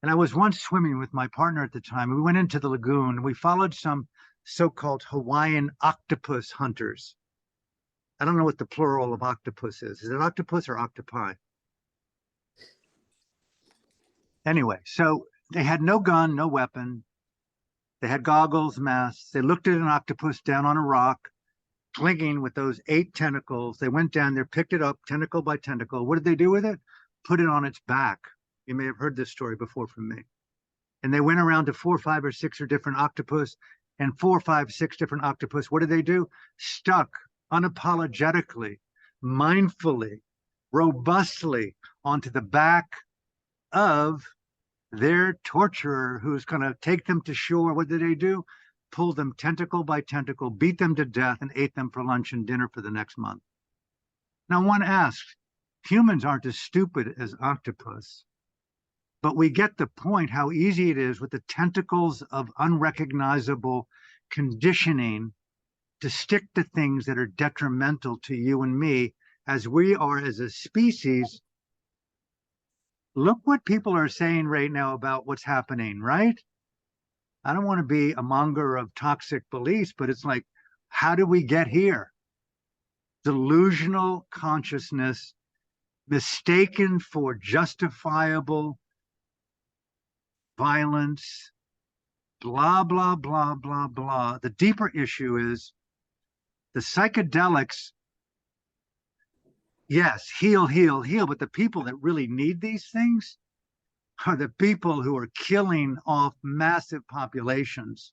and I was once swimming with my partner at the time. We went into the lagoon, and we followed some so-called Hawaiian octopus hunters. I don't know what the plural of octopus is. Is it octopus or octopi? Anyway, so they had no gun, no weapon. They had goggles, masks. They looked at an octopus down on a rock, clinging with those 8 tentacles. They went down there, picked it up, tentacle by tentacle. What did they do with it? Put it on its back. You may have heard this story before from me. And they went around to 4, 5, or 6 or different octopus, and 4, 5, 6 different octopus. What did they do? Stuck unapologetically, mindfully, robustly onto the back of their torturer who's going to take them to shore. What did they do? Pulled them tentacle by tentacle, beat them to death, and ate them for lunch and dinner for the next month. Now, one asks, humans aren't as stupid as octopus, but we get the point how easy it is with the tentacles of unrecognizable conditioning to stick to things that are detrimental to you and me as we are as a species. Look what people are saying right now about what's happening, right? I don't want to be a monger of toxic beliefs, but it's like, how do we get here? Delusional consciousness, mistaken for justifiable violence, blah, blah, blah, blah, blah. The deeper issue is the psychedelics, yes, heal, heal, heal, but the people that really need these things are the people who are killing off massive populations.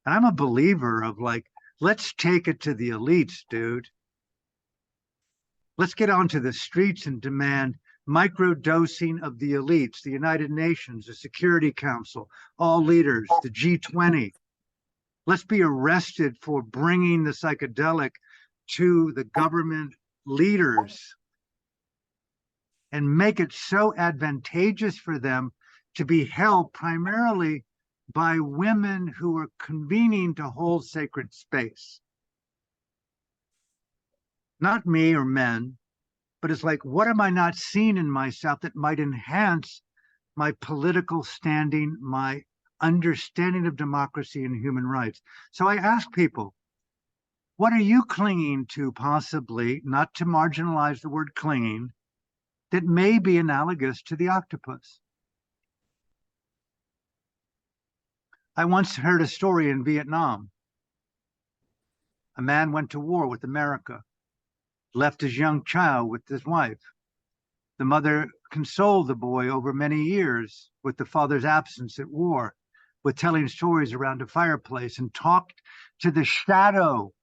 And I'm a believer of, like, let's take it to the elites, dude. Let's get onto the streets and demand microdosing of the elites, the United Nations, the Security Council, all leaders, the G20. Let's be arrested for bringing the psychedelic to the government leaders and make it so advantageous for them to be held primarily by women who are convening to hold sacred space. Not me or men, but it's like, what am I not seeing in myself that might enhance my political standing, my understanding of democracy and human rights. So I ask people, what are you clinging to, possibly, not to marginalize the word clinging, that may be analogous to the octopus? I once heard a story in Vietnam. A man went to war with America, left his young child with his wife. The mother consoled the boy over many years with the father's absence at war, with telling stories around a fireplace, and talked to the shadow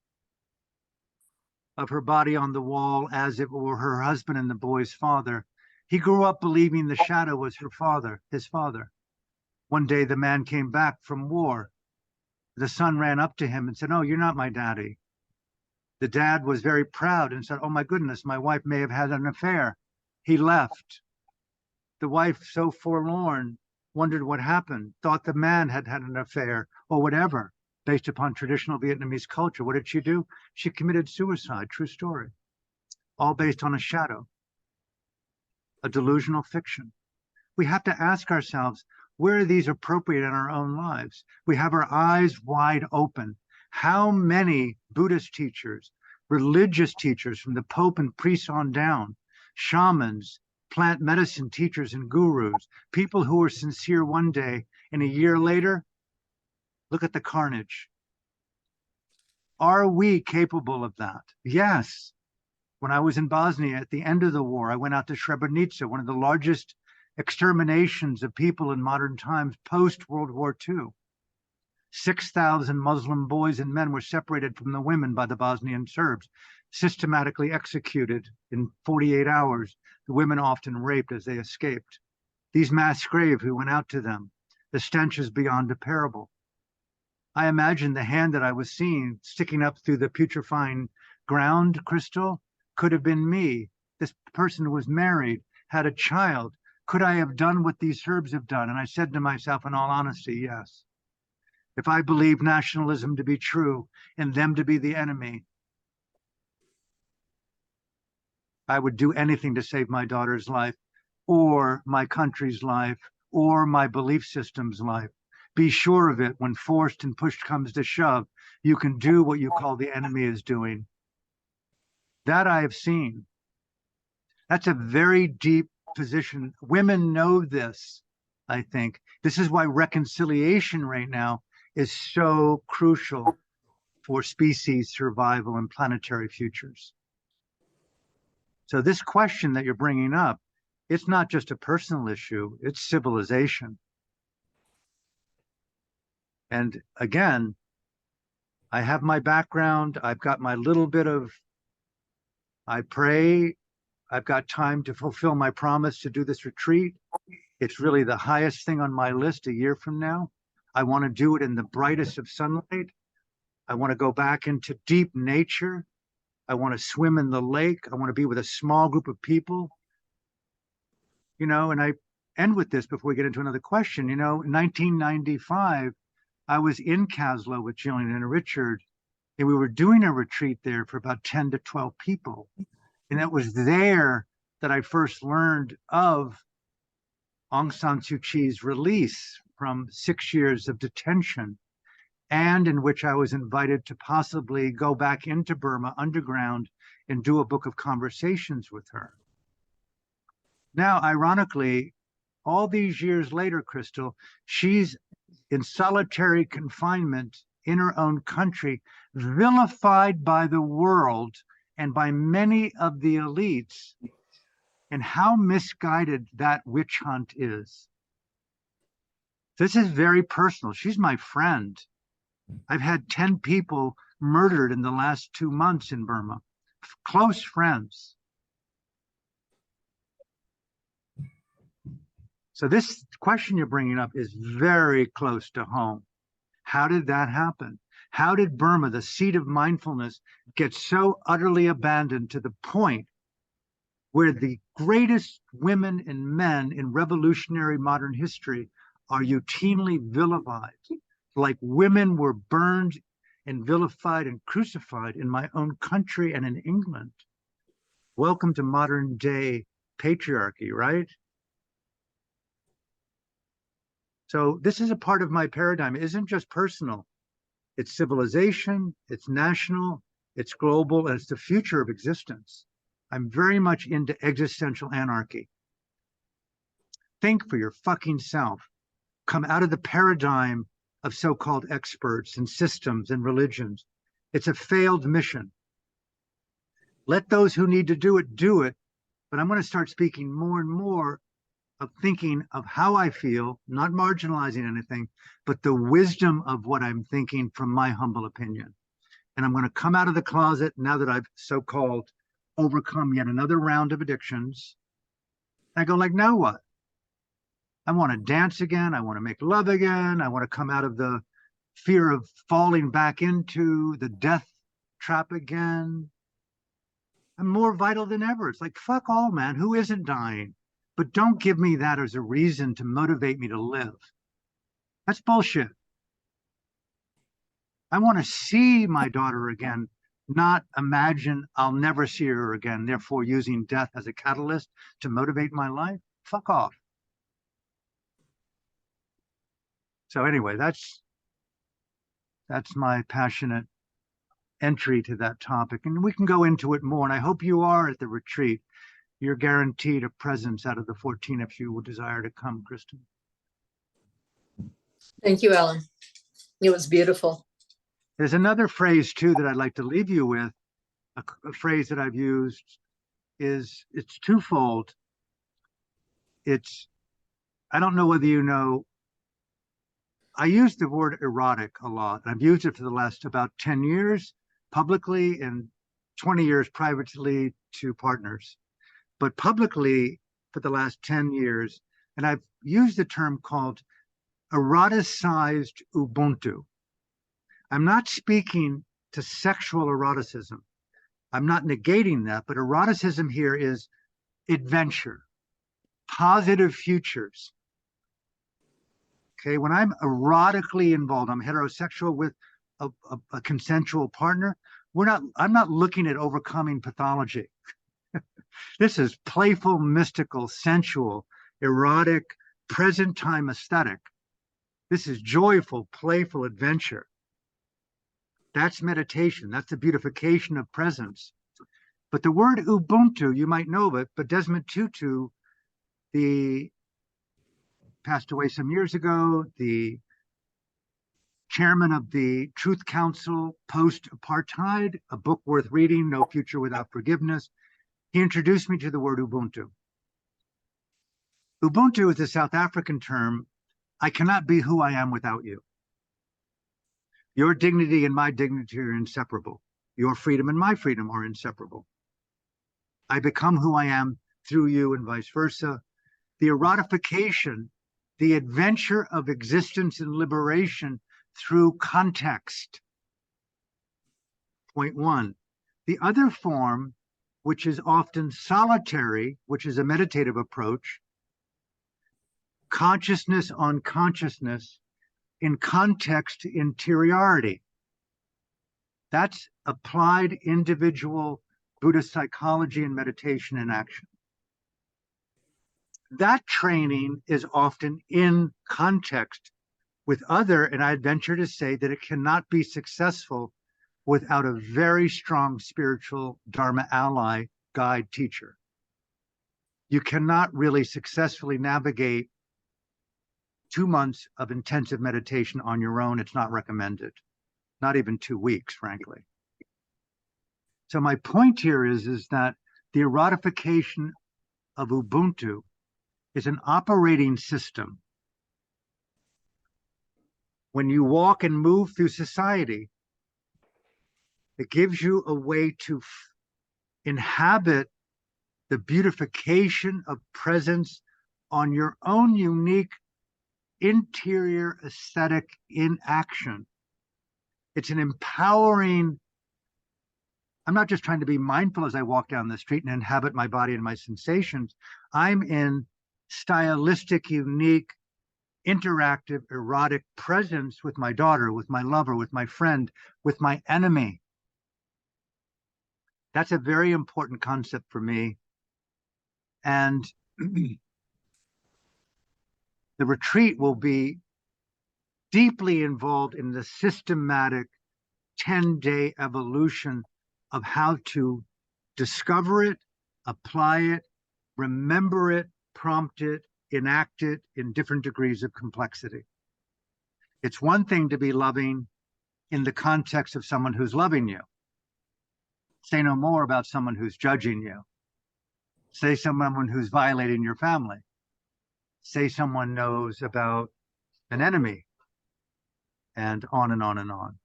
of her body on the wall as if it were her husband and the boy's father. He grew up believing the shadow was her father, his father. One day the man came back from war. The son ran up to him and said, "Oh, you're not my daddy." The dad was very proud and said, "Oh my goodness, my wife may have had an affair." He left. The wife, so forlorn, wondered what happened, thought the man had had an affair or whatever, based upon traditional Vietnamese culture. What did she do? She committed suicide. True story. All based on a shadow, a delusional fiction. We have to ask ourselves, where are these appropriate in our own lives? We have our eyes wide open. How many Buddhist teachers, religious teachers from the Pope and priests on down, shamans, plant medicine teachers and gurus, people who were sincere one day and a year later, look at the carnage. Are we capable of that? Yes. When I was in Bosnia at the end of the war, I went out to Srebrenica, one of the largest exterminations of people in modern times post-World War II. 6,000 Muslim boys and men were separated from the women by the Bosnian Serbs, systematically executed in 48 hours, the women often raped as they escaped. These mass graves who went out to them, the stench is beyond a parable. I imagine the hand that I was seeing sticking up through the putrefying ground, Crystal, could have been me. This person was married, had a child. Could I have done what these Serbs have done? And I said to myself, in all honesty, yes. If I believe nationalism to be true and them to be the enemy, I would do anything to save my daughter's life or my country's life or my belief system's life. Be sure of it, when forced and push comes to shove, you can do what you call the enemy is doing. That I have seen. That's a very deep position. Women know this, I think. This is why reconciliation right now is so crucial for species survival and planetary futures. So this question that you're bringing up, it's not just a personal issue, it's civilization. And again, I have my background, I've got my little bit of, I pray, I've got time to fulfill my promise to do this retreat. It's really the highest thing on my list a year from now. I want to do it in the brightest of sunlight. I want to go back into deep nature. I want to swim in the lake. I want to be with a small group of people. You know, and I end with this before we get into another question. You know, in 1995, I was in Kaslo with Jillian and Richard, and we were doing a retreat there for about 10 to 12 people. And it was there that I first learned of Aung San Suu Kyi's release from 6 years of detention, and in which I was invited to possibly go back into Burma underground and do a book of conversations with her. Now, ironically, all these years later, Crystal, she's in solitary confinement in her own country, vilified by the world and by many of the elites, and how misguided that witch hunt is. This is very personal. She's my friend. I've had 10 people murdered in the last 2 months in Burma, close friends. So this question you're bringing up is very close to home. How did that happen? How did Burma, the seat of mindfulness, get so utterly abandoned to the point where the greatest women and men in revolutionary modern history are routinely vilified? Like women were burned and vilified and crucified in my own country and in England. Welcome to modern day patriarchy, right? So this is a part of my paradigm. It isn't just personal. It's civilization, it's national, it's global, and it's the future of existence. I'm very much into existential anarchy. Think for your fucking self. Come out of the paradigm of so-called experts and systems and religions. It's a failed mission. Let those who need to do it, but I'm going to start speaking more and more of thinking of how I feel, not marginalizing anything, but the wisdom of what I'm thinking from my humble opinion. And I'm going to come out of the closet now that I've so-called overcome yet another round of addictions. I go like, now what? I want to dance again. I want to make love again. I want to come out of the fear of falling back into the death trap again. I'm more vital than ever. It's like, fuck all, man. Who isn't dying? But don't give me that as a reason to motivate me to live. That's bullshit. I want to see my daughter again, not imagine I'll never see her again, therefore using death as a catalyst to motivate my life. Fuck off. So anyway, that's my passionate entry to that topic. And we can go into it more. And I hope you are at the retreat. You're guaranteed a presence out of the 14 if you would desire to come, Kristen. Thank you, Alan. It was beautiful. There's another phrase too that I'd like to leave you with. A phrase that I've used is, it's twofold. I don't know whether you know, I use the word erotic a lot. I've used it for the last about 10 years publicly and 20 years privately to partners. But publicly for the last 10 years, and I've used the term called eroticized Ubuntu. I'm not speaking to sexual eroticism. I'm not negating that, but eroticism here is adventure, positive futures. Okay, when I'm erotically involved, I'm heterosexual with a consensual partner. I'm not looking at overcoming pathology. This is playful, mystical, sensual, erotic, present time aesthetic. This is joyful, playful adventure. That's meditation. That's the beautification of presence. But the word Ubuntu, you might know of it, but Desmond Tutu, passed away some years ago, the chairman of the Truth Council post-apartheid, a book worth reading, No Future Without Forgiveness. He introduced me to the word Ubuntu. Ubuntu is a South African term. I cannot be who I am without you. Your dignity and my dignity are inseparable. Your freedom and my freedom are inseparable. I become who I am through you and vice versa. The erotification, the adventure of existence and liberation through context. Point one. The other form, which is often solitary, which is a meditative approach, consciousness on consciousness in context to interiority. That's applied individual Buddhist psychology and meditation in action. That training is often in context with other, and I venture to say that it cannot be successful without a very strong spiritual Dharma ally, guide, teacher. You cannot really successfully navigate 2 months of intensive meditation on your own. It's not recommended. Not even 2 weeks, frankly. So my point here is that the erotification of Ubuntu is an operating system. When you walk and move through society, it gives you a way to inhabit the beautification of presence on your own unique interior aesthetic in action. It's an empowering, I'm not just trying to be mindful as I walk down the street and inhabit my body and my sensations. I'm in stylistic, unique, interactive, erotic presence with my daughter, with my lover, with my friend, with my enemy. That's a very important concept for me. And the retreat will be deeply involved in the systematic 10-day evolution of how to discover it, apply it, remember it, prompt it, enact it in different degrees of complexity. It's one thing to be loving in the context of someone who's loving you. Say no more about someone who's judging you. Say someone who's violating your family. Say someone knows about an enemy, and on and on and on.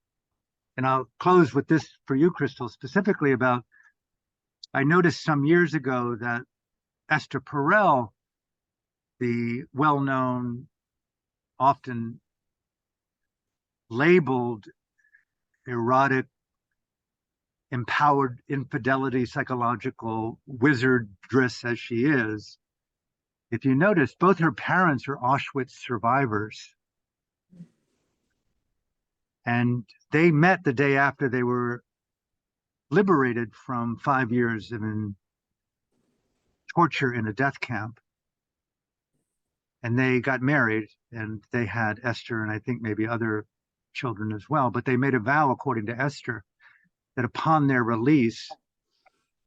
And I'll close with this for you, Crystal, specifically about, I noticed some years ago that Esther Perel, the well-known, often labeled erotic, empowered infidelity, psychological wizardress as she is, if you notice, both her parents are Auschwitz survivors. And they met the day after they were liberated from 5 years of torture in a death camp. And they got married, and they had Esther and I think maybe other children as well. But they made a vow, according to Esther, that upon their release,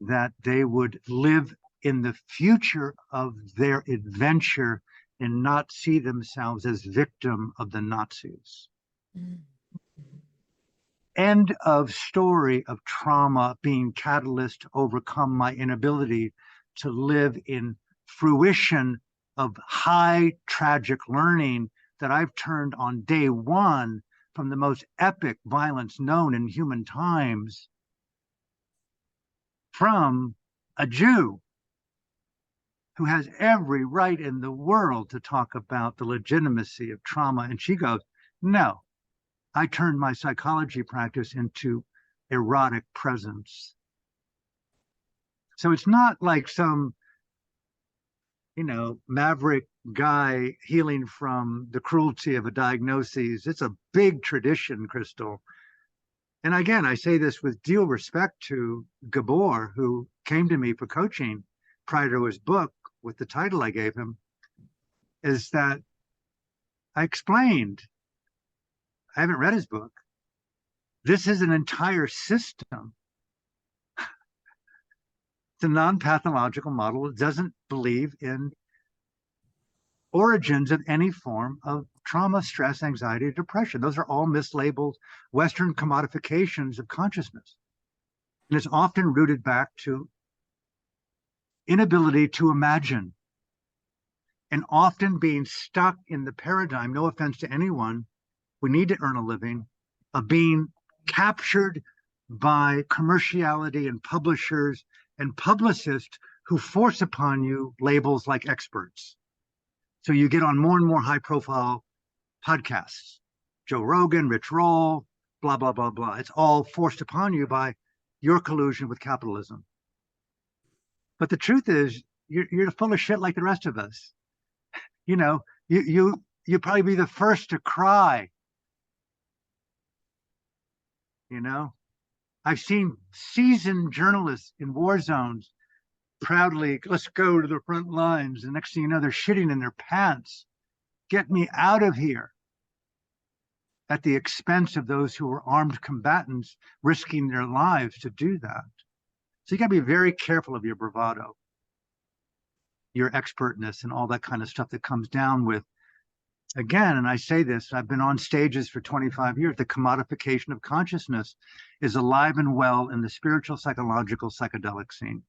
that they would live in the future of their adventure and not see themselves as victim of the Nazis. End of story of trauma being catalyst to overcome my inability to live in fruition of high tragic learning that I've turned on day one from the most epic violence known in human times from a Jew who has every right in the world to talk about the legitimacy of trauma. And she goes, no, I turned my psychology practice into erotic presence. So it's not like some, maverick guy healing from the cruelty of a diagnosis. It's a big tradition, Crystal. And again, I say this with due respect to Gabor, who came to me for coaching prior to his book with the title I gave him, is that I explained, I haven't read his book. This is an entire system. It's a non-pathological model. It doesn't believe in origins of any form of trauma, stress, anxiety, depression. Those are all mislabeled Western commodifications of consciousness. And it's often rooted back to inability to imagine, and often being stuck in the paradigm, no offense to anyone, we need to earn a living, of being captured by commerciality and publishers and publicists who force upon you labels like experts. So you get on more and more high profile podcasts, Joe Rogan, Rich Roll, blah, blah, blah, blah. It's all forced upon you by your collusion with capitalism. But the truth is, you're full of shit like the rest of us. You probably be the first to cry. I've seen seasoned journalists in war zones proudly, let's go to the front lines. And next thing you know, they're shitting in their pants. Get me out of here. At the expense of those who are armed combatants risking their lives to do that. So you got to be very careful of your bravado, your expertness, and all that kind of stuff that comes down with, again, and I say this, I've been on stages for 25 years, the commodification of consciousness is alive and well in the spiritual, psychological, psychedelic scene.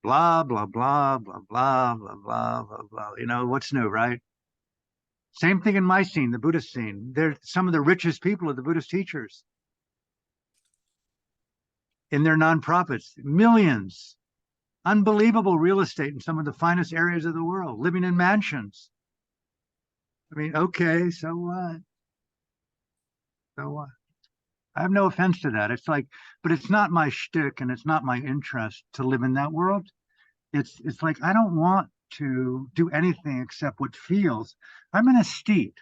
Blah, blah, blah, blah, blah, blah, blah, blah, blah. What's new, right? Same thing in my scene, the Buddhist scene. They're some of the richest people are the Buddhist teachers. In their nonprofits, millions, unbelievable real estate in some of the finest areas of the world, living in mansions. I mean, okay, so what? So what? I have no offense to that. It's like, but it's not my shtick and it's not my interest to live in that world. It's like, I don't want to do anything except what feels. I'm an aesthete.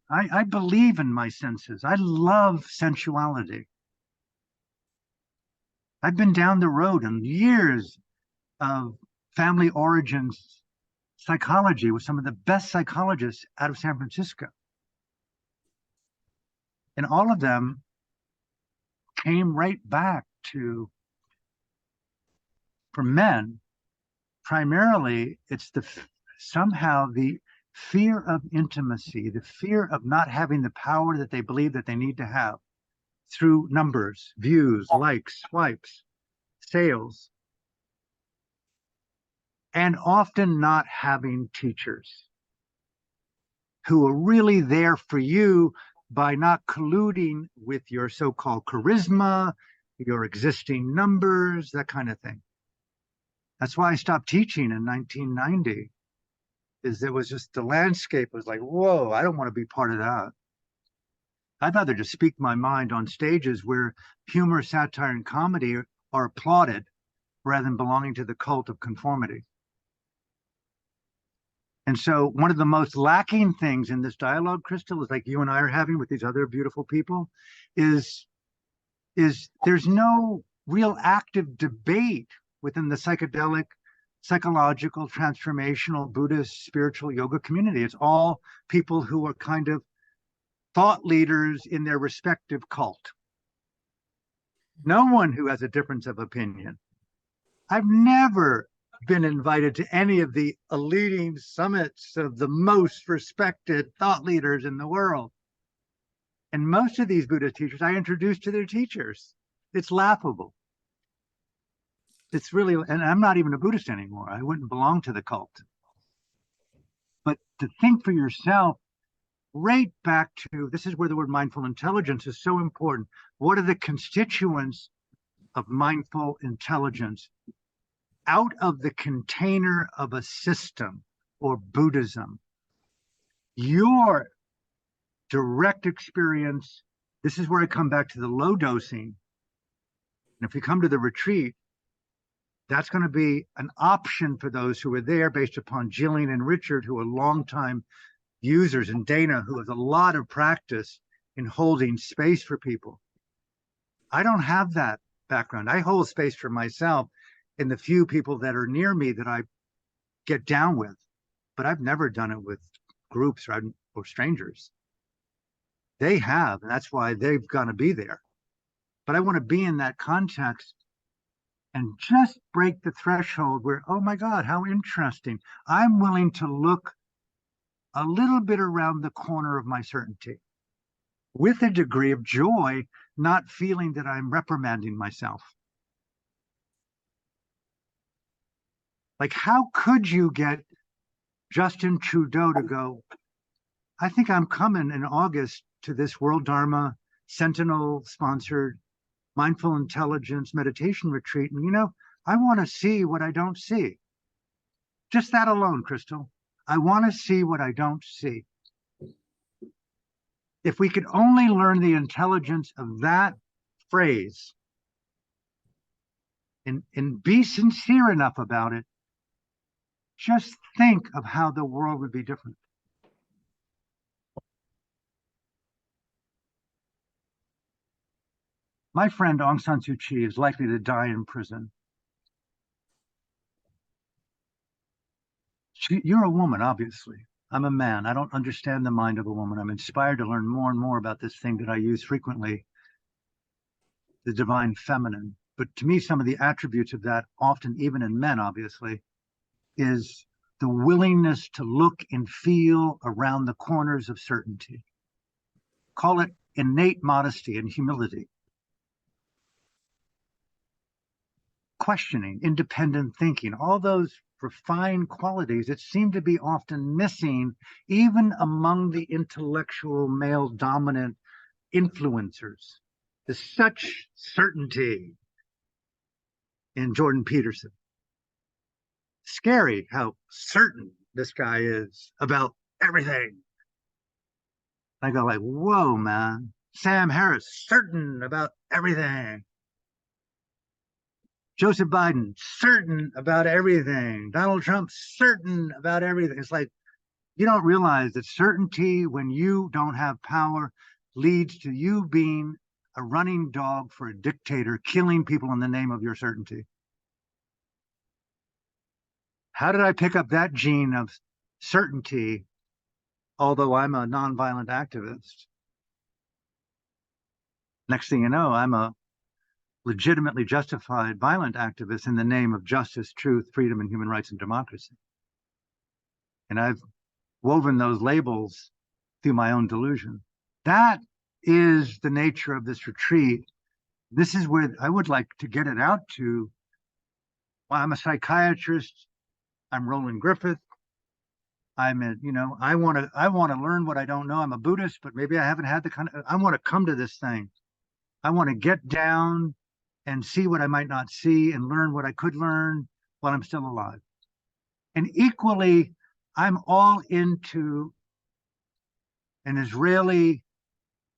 I believe in my senses. I love sensuality. I've been down the road in years of family origins psychology with some of the best psychologists out of San Francisco. And all of them came right back to, for men, primarily, it's somehow the fear of intimacy, the fear of not having the power that they believe that they need to have through numbers, views, likes, swipes, sales, and often not having teachers who are really there for you by not colluding with your so-called charisma, your existing numbers, that kind of thing. That's why I stopped teaching in 1990, is it was just the landscape was like, whoa, I don't want to be part of that. I'd rather just speak my mind on stages where humor, satire, and comedy are applauded rather than belonging to the cult of conformity. And so one of the most lacking things in this dialogue, Crystal, is like you and I are having with these other beautiful people, is there's no real active debate within the psychedelic, psychological, transformational, Buddhist, spiritual yoga community. It's all people who are kind of thought leaders in their respective cult. No one who has a difference of opinion. I've never been invited to any of the leading summits of the most respected thought leaders in the world. And most of these Buddhist teachers I introduced to their teachers. It's laughable. It's really, and I'm not even a Buddhist anymore. I wouldn't belong to the cult. But to think for yourself, right back to, this is where the word mindful intelligence is so important. What are the constituents of mindful intelligence? Out of the container of a system or Buddhism, your direct experience, this is where I come back to the low dosing. And if you come to the retreat, that's going to be an option for those who are there based upon Jillian and Richard, who are longtime users, and Dana, who has a lot of practice in holding space for people. I don't have that background. I hold space for myself and the few people that are near me that I get down with, but I've never done it with groups or strangers. They have, and that's why they've got to be there. But I want to be in that context and just break the threshold where, oh my God, how interesting. I'm willing to look a little bit around the corner of my certainty with a degree of joy, not feeling that I'm reprimanding myself. Like, how could you get Justin Trudeau to go, I think I'm coming in August to this World Dharma Sentinel sponsored mindful intelligence meditation retreat. And, I want to see what I don't see. Just that alone, Crystal. I want to see what I don't see. If we could only learn the intelligence of that phrase and be sincere enough about it, just think of how the world would be different. My friend Aung San Suu Kyi is likely to die in prison. You're a woman, obviously. I'm a man. I don't understand the mind of a woman. I'm inspired to learn more and more about this thing that I use frequently, the divine feminine. But to me, some of the attributes of that, often even in men, obviously, is the willingness to look and feel around the corners of certainty. Call it innate modesty and humility. Questioning, independent thinking, all those refined qualities that seem to be often missing even among the intellectual male dominant influencers. There's such certainty in Jordan Peterson. Scary how certain this guy is about everything. I go like, whoa, man. Sam Harris, certain about everything. Joseph Biden, certain about everything. Donald Trump, certain about everything. It's like, you don't realize that certainty when you don't have power leads to you being a running dog for a dictator, killing people in the name of your certainty. How did I pick up that gene of certainty, although I'm a nonviolent activist? Next thing you know, I'm a legitimately justified violent activist in the name of justice, truth, freedom, and human rights and democracy. And I've woven those labels through my own delusion. That is the nature of this retreat. This is where I would like to get it out to. Well, I'm a psychiatrist. I'm Roland Griffith. I'm a, I want to learn what I don't know. I'm a Buddhist, but maybe I haven't had the kind of, I want to come to this thing. I want to get down and see what I might not see and learn what I could learn while I'm still alive. And equally, I'm all into an Israeli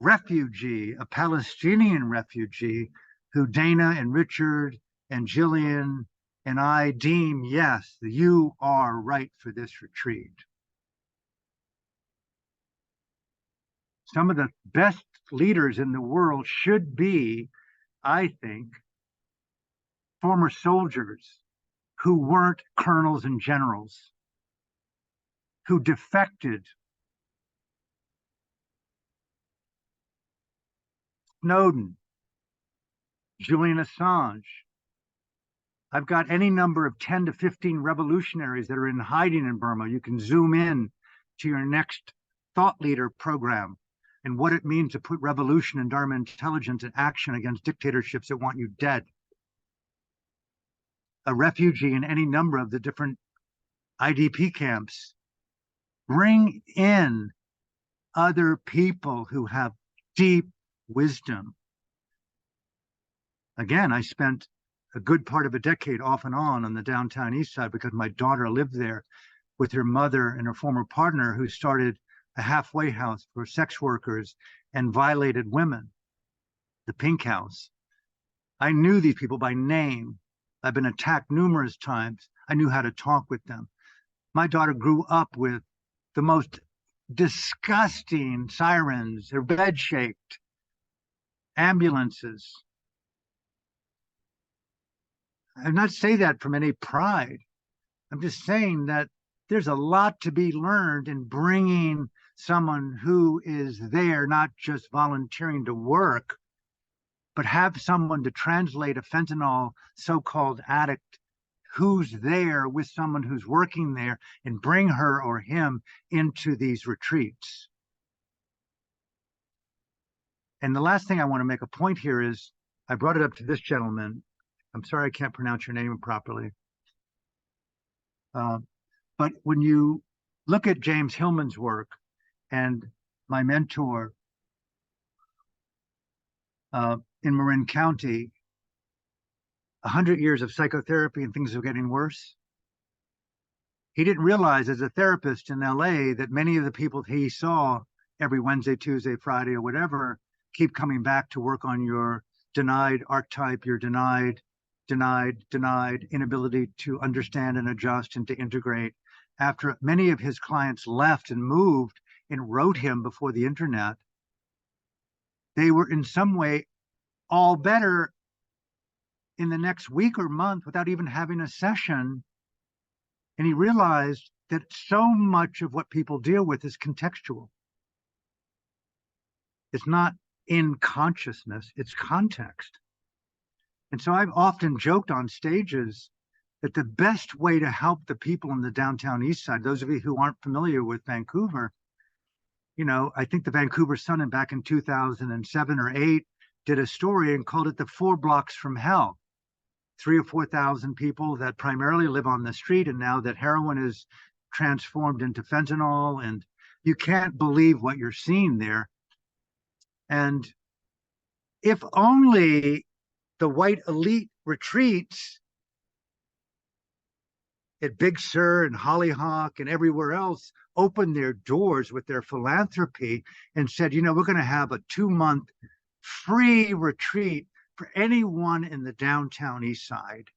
refugee, a Palestinian refugee who Dana and Richard and Jillian and I deem, yes, you are right for this retreat. Some of the best leaders in the world should be, I think, former soldiers who weren't colonels and generals, who defected. Snowden, Julian Assange. I've got any number of 10 to 15 revolutionaries that are in hiding in Burma. You can zoom in to your next thought leader program and what it means to put revolution and Dharma intelligence in action against dictatorships that want you dead. A refugee in any number of the different IDP camps. Bring in other people who have deep wisdom. Again, I spent a good part of a decade off and on the downtown east side because my daughter lived there with her mother and her former partner who started a halfway house for sex workers and violated women, the Pink House. I knew these people by name. I've been attacked numerous times. I knew how to talk with them. My daughter grew up with the most disgusting sirens, her bed shaked, ambulances. I'm not saying that from any pride. I'm just saying that there's a lot to be learned in bringing someone who is there, not just volunteering to work, but have someone to translate a fentanyl so-called addict who's there with someone who's working there and bring her or him into these retreats. And the last thing I want to make a point here is, I brought it up to this gentleman. I'm sorry I can't pronounce your name properly. But when you look at James Hillman's work and my mentor in Marin County, 100 years of psychotherapy and things are getting worse. He didn't realize as a therapist in LA that many of the people he saw every Wednesday, Tuesday, Friday, or whatever, keep coming back to work on your denied archetype, your denied inability to understand and adjust and to integrate. After many of his clients left and moved and wrote him before the internet, they were in some way all better in the next week or month without even having a session. And he realized that so much of what people deal with is contextual. It's not in consciousness, it's context. And so I've often joked on stages that the best way to help the people in the downtown east side, those of you who aren't familiar with Vancouver, I think the Vancouver Sun back in 2007 or 8 did a story and called it the 4 blocks from hell. 3,000 or 4,000 people that primarily live on the street, and now that heroin is transformed into fentanyl, and you can't believe what you're seeing there. And if only the white elite retreats at Big Sur and Hollyhock and everywhere else opened their doors with their philanthropy and said, we're going to have a 2-month free retreat for anyone in the downtown east side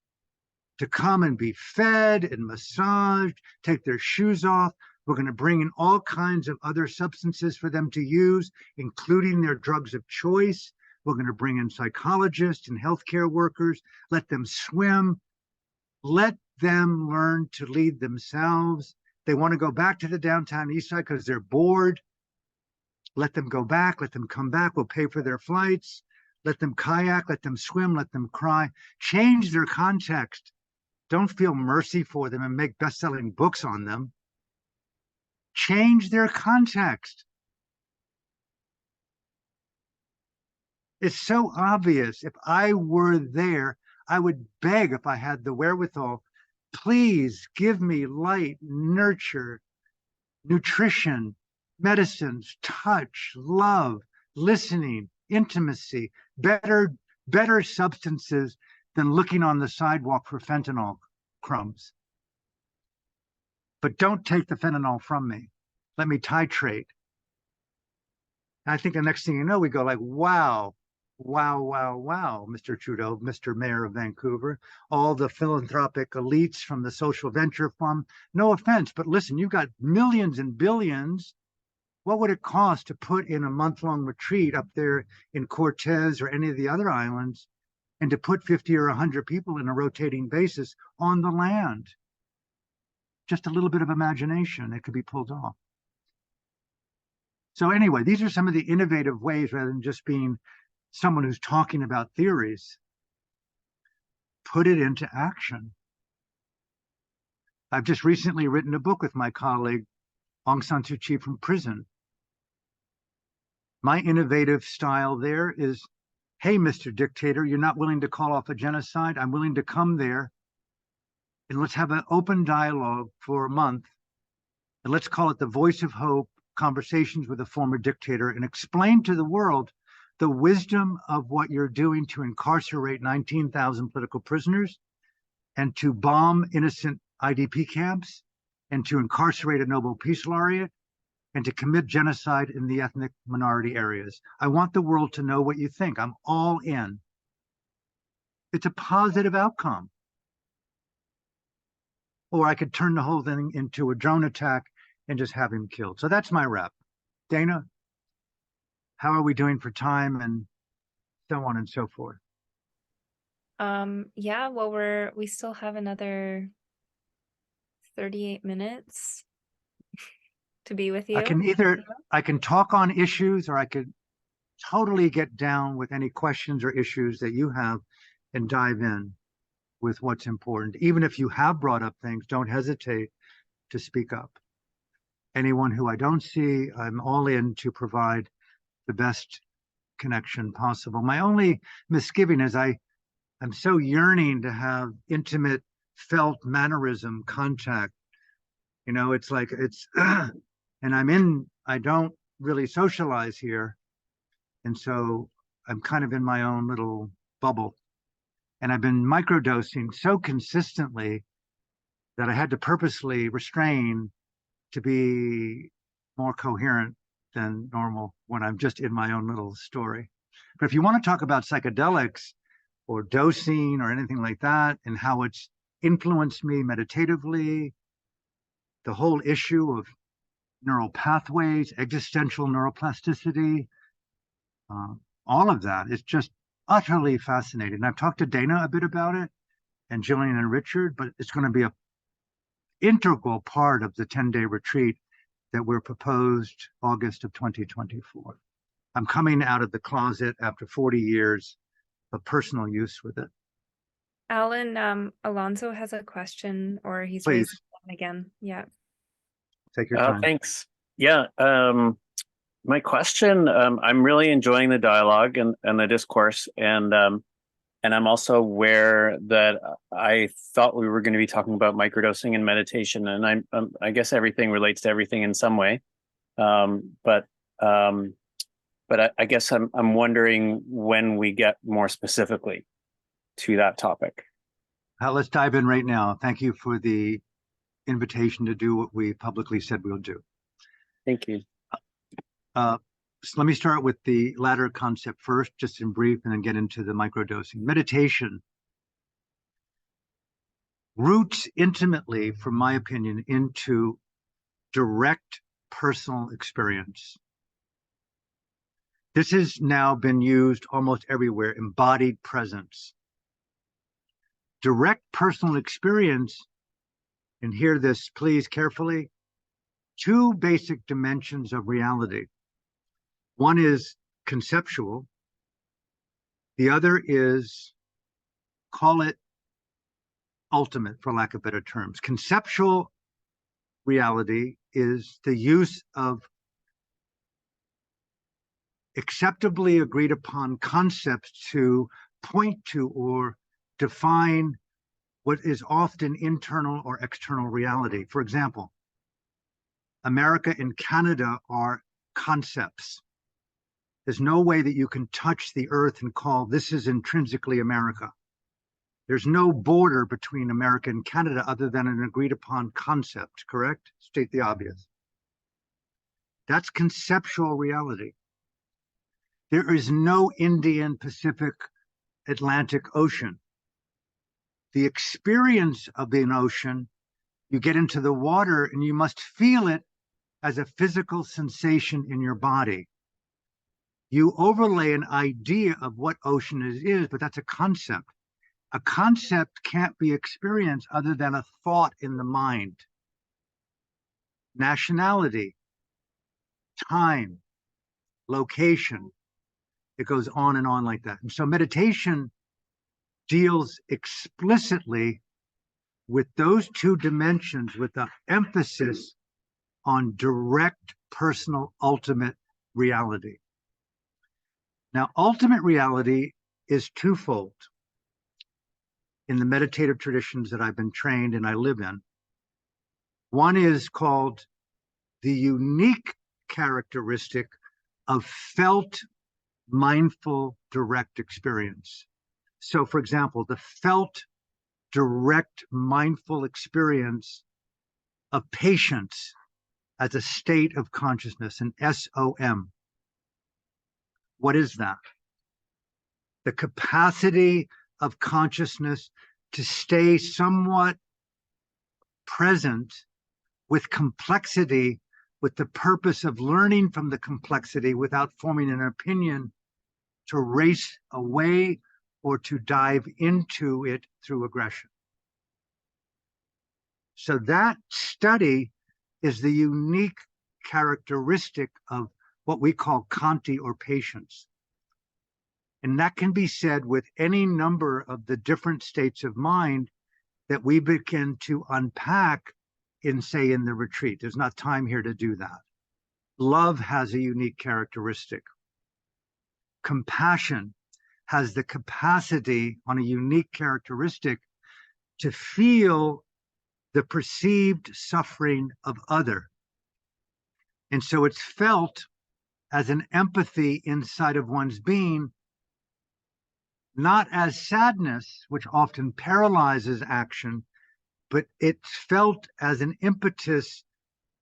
to come and be fed and massaged, take their shoes off. We're going to bring in all kinds of other substances for them to use, including their drugs of choice. We're going to bring in psychologists and healthcare workers, let them swim, let them learn to lead themselves. They want to go back to the downtown east side because they're bored. Let them go back, let them come back. We'll pay for their flights. Let them kayak, let them swim, let them cry. Change their context. Don't feel mercy for them and make best-selling books on them. Change their context. It's so obvious. If I were there, I would beg, if I had the wherewithal, please give me light, nurture, nutrition, medicines, touch, love, listening, intimacy, better substances than looking on the sidewalk for fentanyl crumbs. But don't take the fentanyl from me. Let me titrate. I think the next thing you know, we go like, wow, wow, wow, wow, Mr. Trudeau, Mr. Mayor of Vancouver, all the philanthropic elites from the social venture fund. No offense, but listen, you've got millions and billions. What would it cost to put in a month-long retreat up there in Cortez or any of the other islands and to put 50 or 100 people in a rotating basis on the land? Just a little bit of imagination, it could be pulled off. So anyway, these are some of the innovative ways, rather than just being someone who's talking about theories. Put it into action. I've just recently written a book with my colleague, Aung San Suu Kyi from prison. My innovative style there is, hey, Mr. Dictator, you're not willing to call off a genocide? I'm willing to come there and let's have an open dialogue for a month. And let's call it the Voice of Hope, Conversations with a Former Dictator, and explain to the world the wisdom of what you're doing to incarcerate 19,000 political prisoners and to bomb innocent IDP camps and to incarcerate a Nobel Peace Laureate and to commit genocide in the ethnic minority areas. I want the world to know what you think. I'm all in. It's a positive outcome. Or I could turn the whole thing into a drone attack and just have him killed. So that's my rep. Dana, how are we doing for time and so on and so forth? Yeah, well, we still have another 38 minutes to be with you. I can talk on issues, or I could totally get down with any questions or issues that you have and dive in with what's important. Even if you have brought up things, don't hesitate to speak up. Anyone who I don't see, I'm all in to provide the best connection possible. My only misgiving is I'm so yearning to have intimate, felt mannerism contact. You know, it's like and I don't really socialize here. And so I'm kind of in my own little bubble. And I've been microdosing so consistently that I had to purposely restrain to be more coherent than normal when I'm just in my own little story. But if you want to talk about psychedelics or dosing or anything like that and how it's influenced me meditatively, the whole issue of neural pathways, existential neuroplasticity, all of that is just utterly fascinating. And I've talked to Dana a bit about it and Jillian and Richard, but it's going to be an integral part of the 10-day retreat that we're proposed August of 2024. I'm coming out of the closet after 40 years of personal use with it. Alan, Alonso has a question, or he's Please. raised his hand again. Yeah. Take your time. Thanks. Yeah. My question, I'm really enjoying the dialogue and the discourse, and I'm also aware that I thought we were going to be talking about microdosing and meditation, and I guess everything relates to everything in some way. But I guess I'm wondering when we get more specifically to that topic. Let's dive in right now. Thank you for the invitation to do what we publicly said we'll do. Thank you. So let me start with the latter concept first, just in brief, and then get into the microdosing. Meditation roots intimately, from my opinion, into direct personal experience. This has now been used almost everywhere, embodied presence. direct personal experience, and hear this please carefully, two basic dimensions of reality. One is conceptual, the other is, call it ultimate, for lack of better terms. Conceptual reality is the use of acceptably agreed upon concepts to point to or define what is often internal or external reality. For example, America and Canada are concepts. There's no way that you can touch the earth and call this is intrinsically America. There's no border between America and Canada other than an agreed upon concept, correct? State the obvious. That's conceptual reality. There is no Indian, Pacific, Atlantic Ocean. The experience of an ocean, you get into the water and you must feel it as a physical sensation in your body. You overlay an idea of what ocean is, but that's a concept. A concept can't be experienced other than a thought in the mind. Nationality, time, location, it goes on and on like that. And so meditation deals explicitly with those two dimensions with the emphasis on direct, personal, ultimate reality. Now, ultimate reality is twofold in the meditative traditions that I've been trained and I live in. One is called the unique characteristic of felt, mindful, direct experience. So, for example, the felt, direct, mindful experience of patience as a state of consciousness, an SOM. What is that? The capacity of consciousness to stay somewhat present with complexity, with the purpose of learning from the complexity without forming an opinion to race away or to dive into it through aggression. So that study is the unique characteristic of what we call Khanti or patience. And that can be said with any number of the different states of mind that we begin to unpack in, say, in the retreat. There's not time here to do that. Love has a unique characteristic. Compassion has the capacity on a unique characteristic to feel the perceived suffering of other. And so it's felt as an empathy inside of one's being, not as sadness, which often paralyzes action, but it's felt as an impetus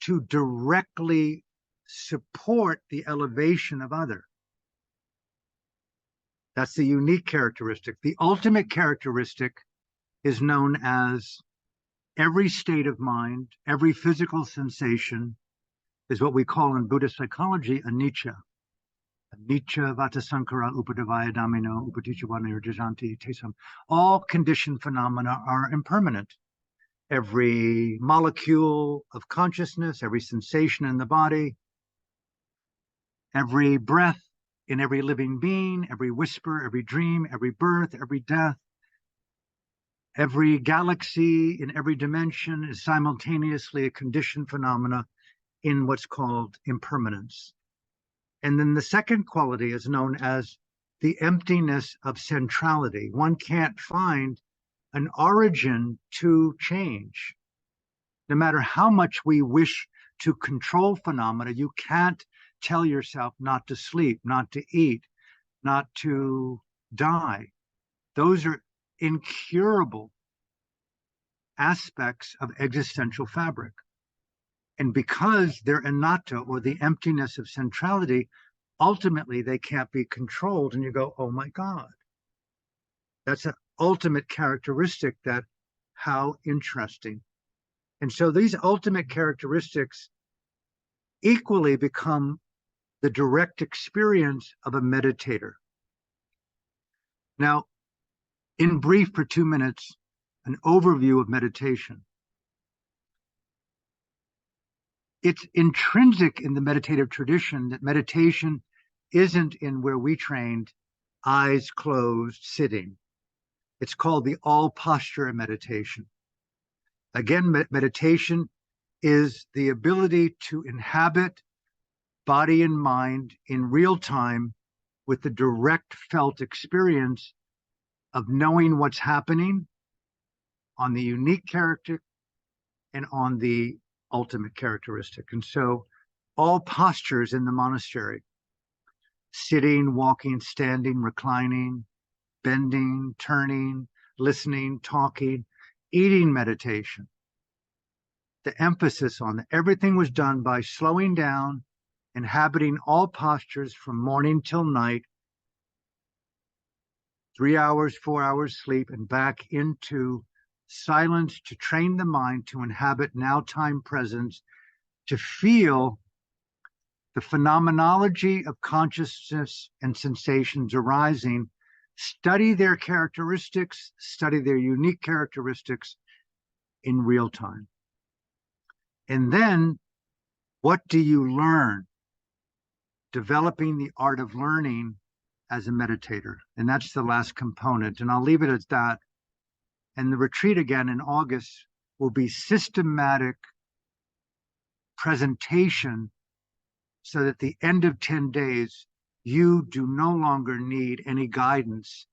to directly support the elevation of other. That's the unique characteristic. The ultimate characteristic is known as every state of mind, every physical sensation is what we call in Buddhist psychology anicca. Anicca vata sankara upadavaya damino upadichavana urjajanti tesam. All conditioned phenomena are impermanent. Every molecule of consciousness, every sensation in the body, every breath in every living being, every whisper, every dream, every birth, every death, every galaxy in every dimension is simultaneously a conditioned phenomena in what's called impermanence. And then the second quality is known as the emptiness of centrality. One can't find an origin to change. No matter how much we wish to control phenomena, you can't tell yourself not to sleep, not to eat, not to die. Those are incurable aspects of existential fabric. And because they're anatta, or the emptiness of centrality, ultimately they can't be controlled. And you go, oh my God, that's an ultimate characteristic. That how interesting. And so these ultimate characteristics equally become the direct experience of a meditator. Now, in brief, for 2 minutes, an overview of meditation. It's intrinsic in the meditative tradition that meditation isn't in where we trained, eyes closed, sitting. It's called the all posture meditation. Again, meditation is the ability to inhabit body and mind in real time with the direct felt experience of knowing what's happening on the unique character and on the ultimate characteristic. And so all postures in the monastery, sitting, walking, standing, reclining, bending, turning, listening, talking, eating meditation, the emphasis on that, everything was done by slowing down, inhabiting all postures from morning till night, 3 hours, 4 hours sleep, and back into silence to train the mind to inhabit now time presence, to feel the phenomenology of consciousness and sensations arising, study their characteristics, study their unique characteristics in real time. And then what do you learn? Developing the art of learning as a meditator. And that's the last component. And I'll leave it at that. And the retreat again in August will be systematic presentation so that at the end of 10 days, you do no longer need any guidance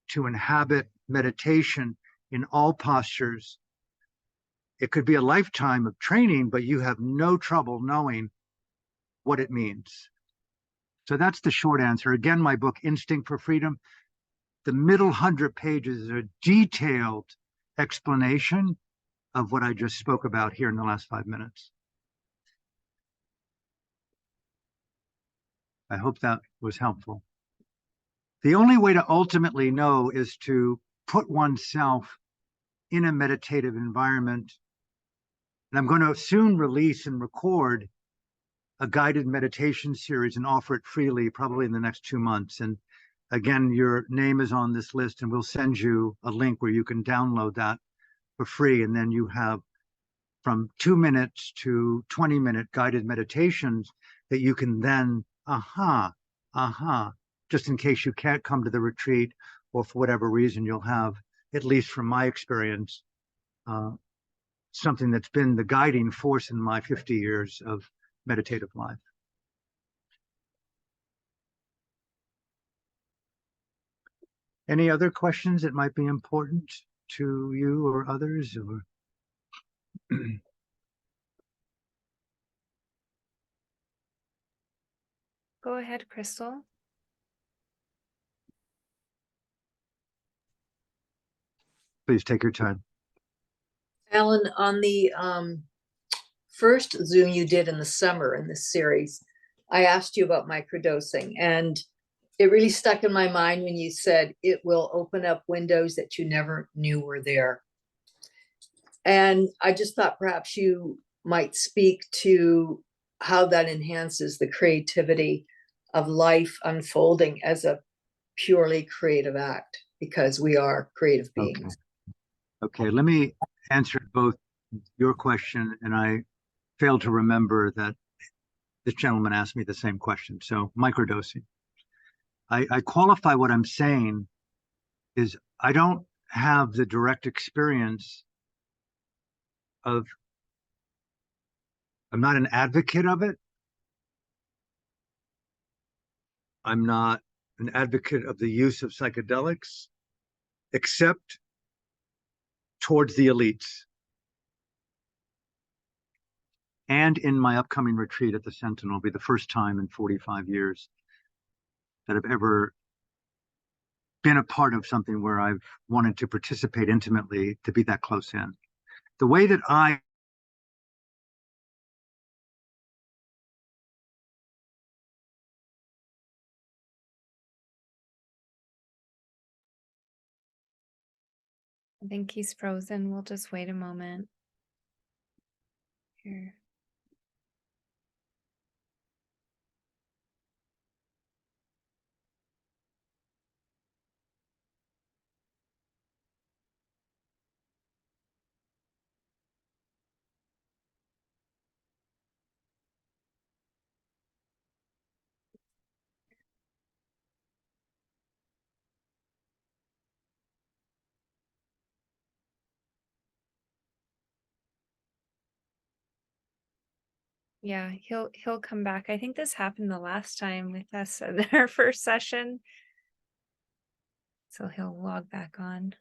to inhabit meditation in all postures. It could be a lifetime of training, but you have no trouble knowing what it means. So that's the short answer. Again, my book, Instinct for Freedom, the middle 100 pages is a detailed explanation of what I just spoke about here in the last 5 minutes. I hope that was helpful. The only way to ultimately know is to put oneself in a meditative environment. And I'm going to soon release and record a guided meditation series and offer it freely, probably in the next 2 months. And again, your name is on this list, and we'll send you a link where you can download that for free. And then you have from 2 minutes to 20-minute guided meditations that you can then, just in case you can't come to the retreat or for whatever reason, you'll have, at least from my experience, something that's been the guiding force in my 50 years of meditative life. Any other questions that might be important to you or others? Or Go ahead, Crystal. please take your time. Alan, on the first Zoom you did in the summer in this series, I asked you about microdosing, and it really stuck in my mind when you said it will open up windows that you never knew were there. And I just thought perhaps you might speak to how that enhances the creativity of life unfolding as a purely creative act, because we are creative beings. Okay, let me answer both your question, and I failed to remember that this gentleman asked me the same question. So microdosing. I qualify what I'm saying is I don't have the direct experience of, I'm not an advocate of it. I'm not an advocate of the use of psychedelics, except towards the elites. And in my upcoming retreat at the Sentinel, will be the first time in 45 years that I've ever been a part of something where I've wanted to participate intimately, to be that close in. The way that I think he's frozen. We'll just wait a moment. Here. Yeah, he'll come back. I think this happened the last time with us at our first session. So he'll log back on.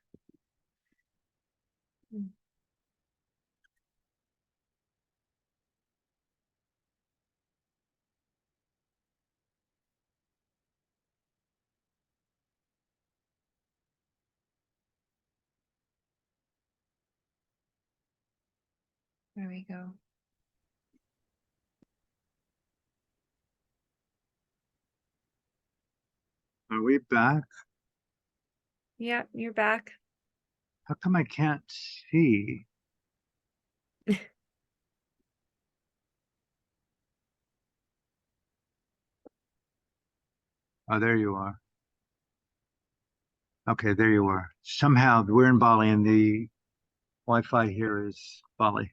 There we go. Are we back? Yeah, you're back. How come I can't see? Oh, there you are. Okay, there you are. Somehow we're in Bali and the Wi-Fi here is Bali.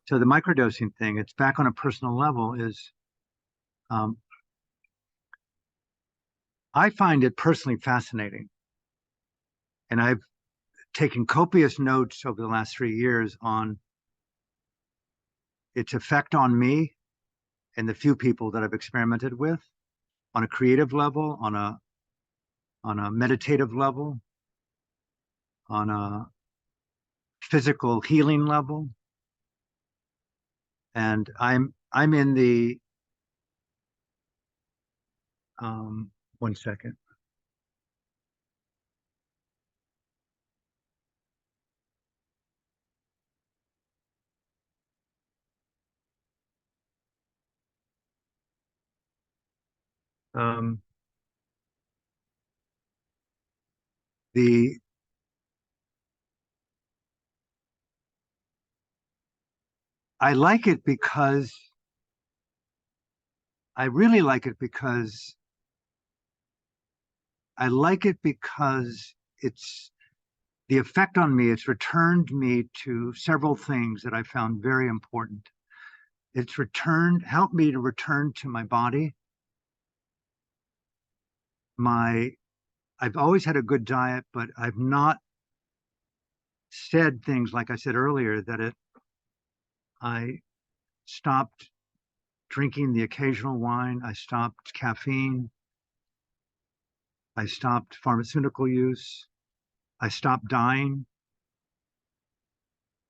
So the microdosing thing, it's back on a personal level, is I find it personally fascinating. And I've taken copious notes over the last 3 years on its effect on me and the few people that I've experimented with on a creative level, on a meditative level, on a physical healing level. And I'm in the 1 second. The I like it because I really like it because I like it because it's the effect on me. It's returned me to several things that I found very important. It's helped me to return to my body. I've always had a good diet, but I've not said things like I said earlier that I stopped drinking the occasional wine. I stopped caffeine. I stopped pharmaceutical use. I stopped dying.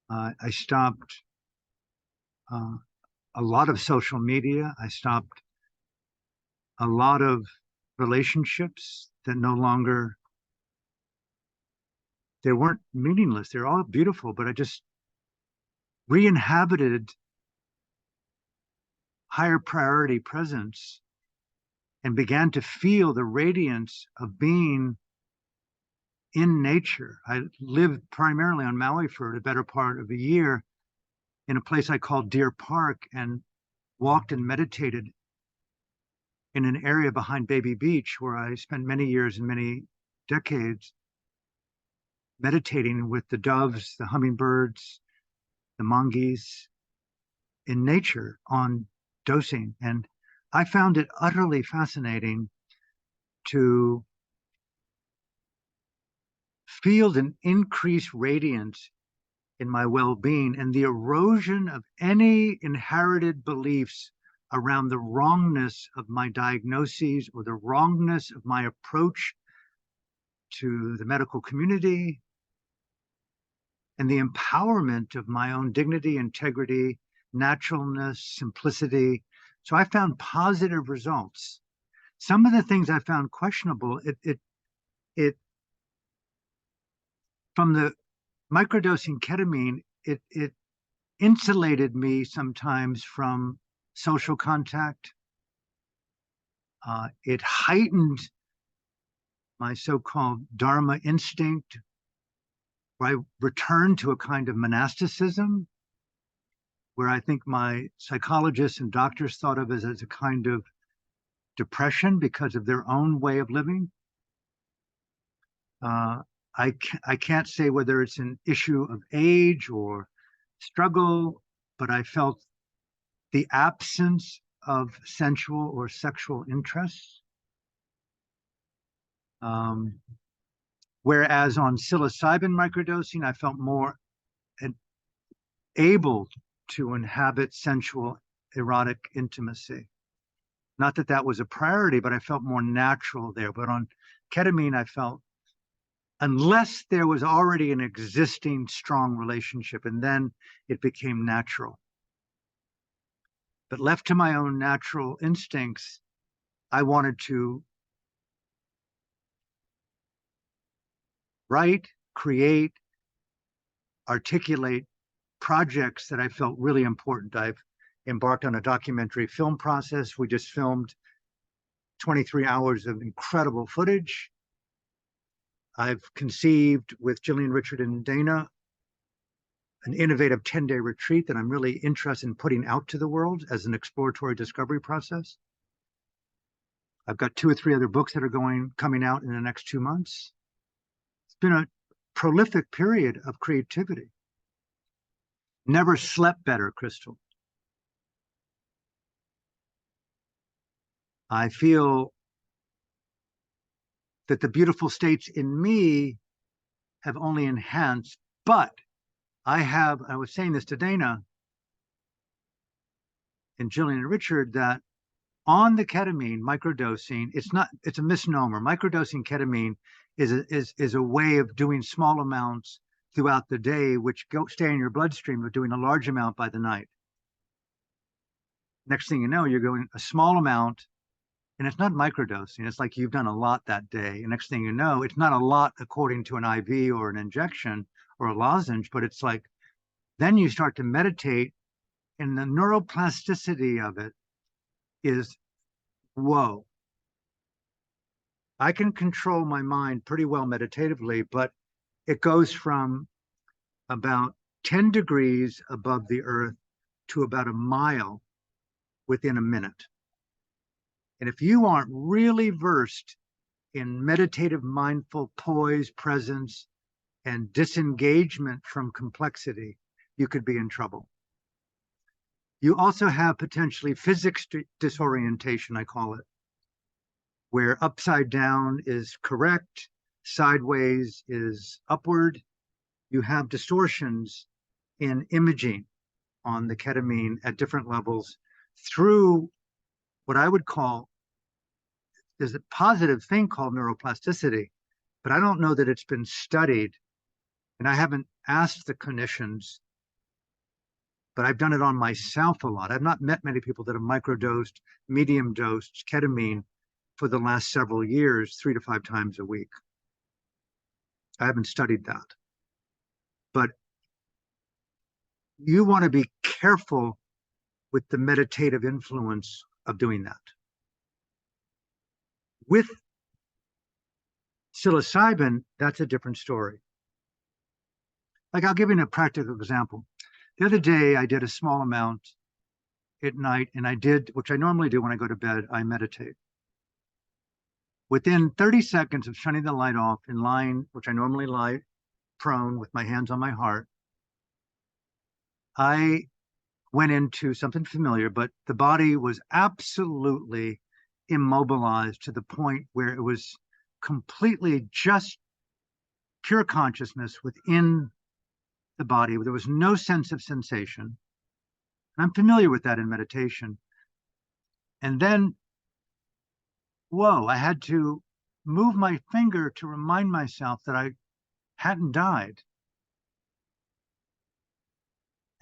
I stopped a lot of social media. I stopped a lot of relationships that no longer, they weren't meaningless. They're all beautiful, but I just re-inhabited higher priority presence and began to feel the radiance of being in nature. I lived primarily on Maui for the better part of a year in a place I called Deer Park and walked and meditated in an area behind Baby Beach where I spent many years and many decades meditating with the doves, the hummingbirds, the monkeys in nature on dosing. And I found it utterly fascinating to feel an increased radiance in my well-being and the erosion of any inherited beliefs around the wrongness of my diagnoses or the wrongness of my approach to the medical community and the empowerment of my own dignity, integrity, naturalness, simplicity. So I found positive results. Some of the things I found questionable, it from the microdosing ketamine, it insulated me sometimes from social contact. It heightened my so-called Dharma instinct, where I returned to a kind of monasticism, where I think my psychologists and doctors thought of as a kind of depression because of their own way of living. I can't say whether it's an issue of age or struggle, but I felt the absence of sensual or sexual interests. Whereas on psilocybin microdosing, I felt more able to inhabit sensual erotic intimacy. Not that that was a priority, but I felt more natural there. But on ketamine, I felt, unless there was already an existing strong relationship, and then it became natural. But left to my own natural instincts, I wanted to write, create, articulate projects that I felt really important. I've embarked on a documentary film process. We just filmed 23 hours of incredible footage. I've conceived with Jillian, Richard, and Dana an innovative 10-day retreat that I'm really interested in putting out to the world as an exploratory discovery process. I've got 2 or 3 other books that are coming out in the next 2 months. It's been a prolific period of creativity. Never slept better, Crystal. I feel that the beautiful states in me have only enhanced, but I was saying this to Dana and Jillian and Richard, that on the ketamine, microdosing, it's a misnomer. Microdosing ketamine is a way of doing small amounts throughout the day, which stay in your bloodstream, but doing a large amount by the night. Next thing you know, you're going a small amount, and it's not microdosing. It's like you've done a lot that day. And next thing you know, it's not a lot according to an IV or an injection or a lozenge, but it's like, then you start to meditate, and the neuroplasticity of it is, whoa. I can control my mind pretty well meditatively, but it goes from about 10 degrees above the earth to about a mile within a minute. And if you aren't really versed in meditative, mindful poise, presence, and disengagement from complexity, you could be in trouble. You also have potentially physics disorientation, I call it, where upside down is correct, sideways is upward. You have distortions in imaging on the ketamine at different levels through what I would call, there's a positive thing called neuroplasticity, but I don't know that it's been studied. And I haven't asked the clinicians, but I've done it on myself a lot. I've not met many people that have microdosed, medium dosed ketamine for the last several years, 3 to 5 times a week. I haven't studied that. But you want to be careful with the meditative influence of doing that. With psilocybin, that's a different story. Like, I'll give you a practical example. The other day, I did a small amount at night, and I did, which I normally do when I go to bed, I meditate. Within 30 seconds of shutting the light off and lying, which I normally lie prone with my hands on my heart, I went into something familiar, but the body was absolutely immobilized to the point where it was completely just pure consciousness within the body. There was no sense of sensation. And I'm familiar with that in meditation. And then, whoa, I had to move my finger to remind myself that I hadn't died.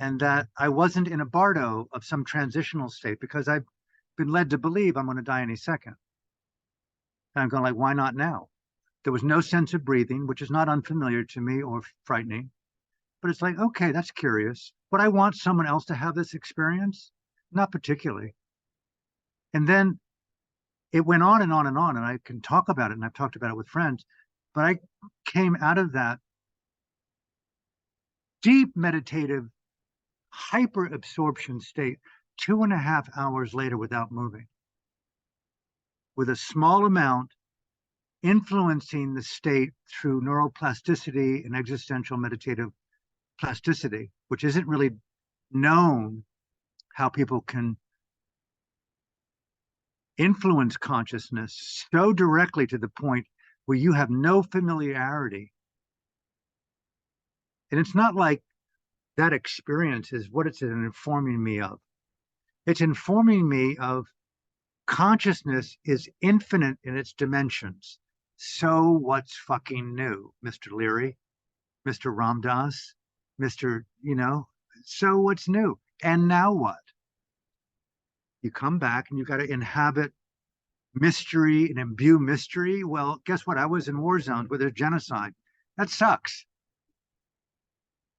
And that I wasn't in a bardo of some transitional state, because I've been led to believe I'm going to die any second. And I'm going like, why not now? There was no sense of breathing, which is not unfamiliar to me or frightening. But it's like, okay, that's curious. Would I want someone else to have this experience? Not particularly. And then it went on and on and on, and I can talk about it, and I've talked about it with friends, but I came out of that deep meditative hyper absorption state 2.5 hours later without moving, with a small amount influencing the state through neuroplasticity and existential meditative plasticity, which isn't really known, how people can influence consciousness so directly to the point where you have no familiarity. And it's not like that experience is what it's informing me of. It's informing me of consciousness is infinite in its dimensions. So what's fucking new, Mr. Leary, Mr. Ramdas, Mr. So what's new? And now what? You come back and you got to inhabit mystery and imbue mystery. Well, guess what? I was in war zones where there's genocide. That sucks.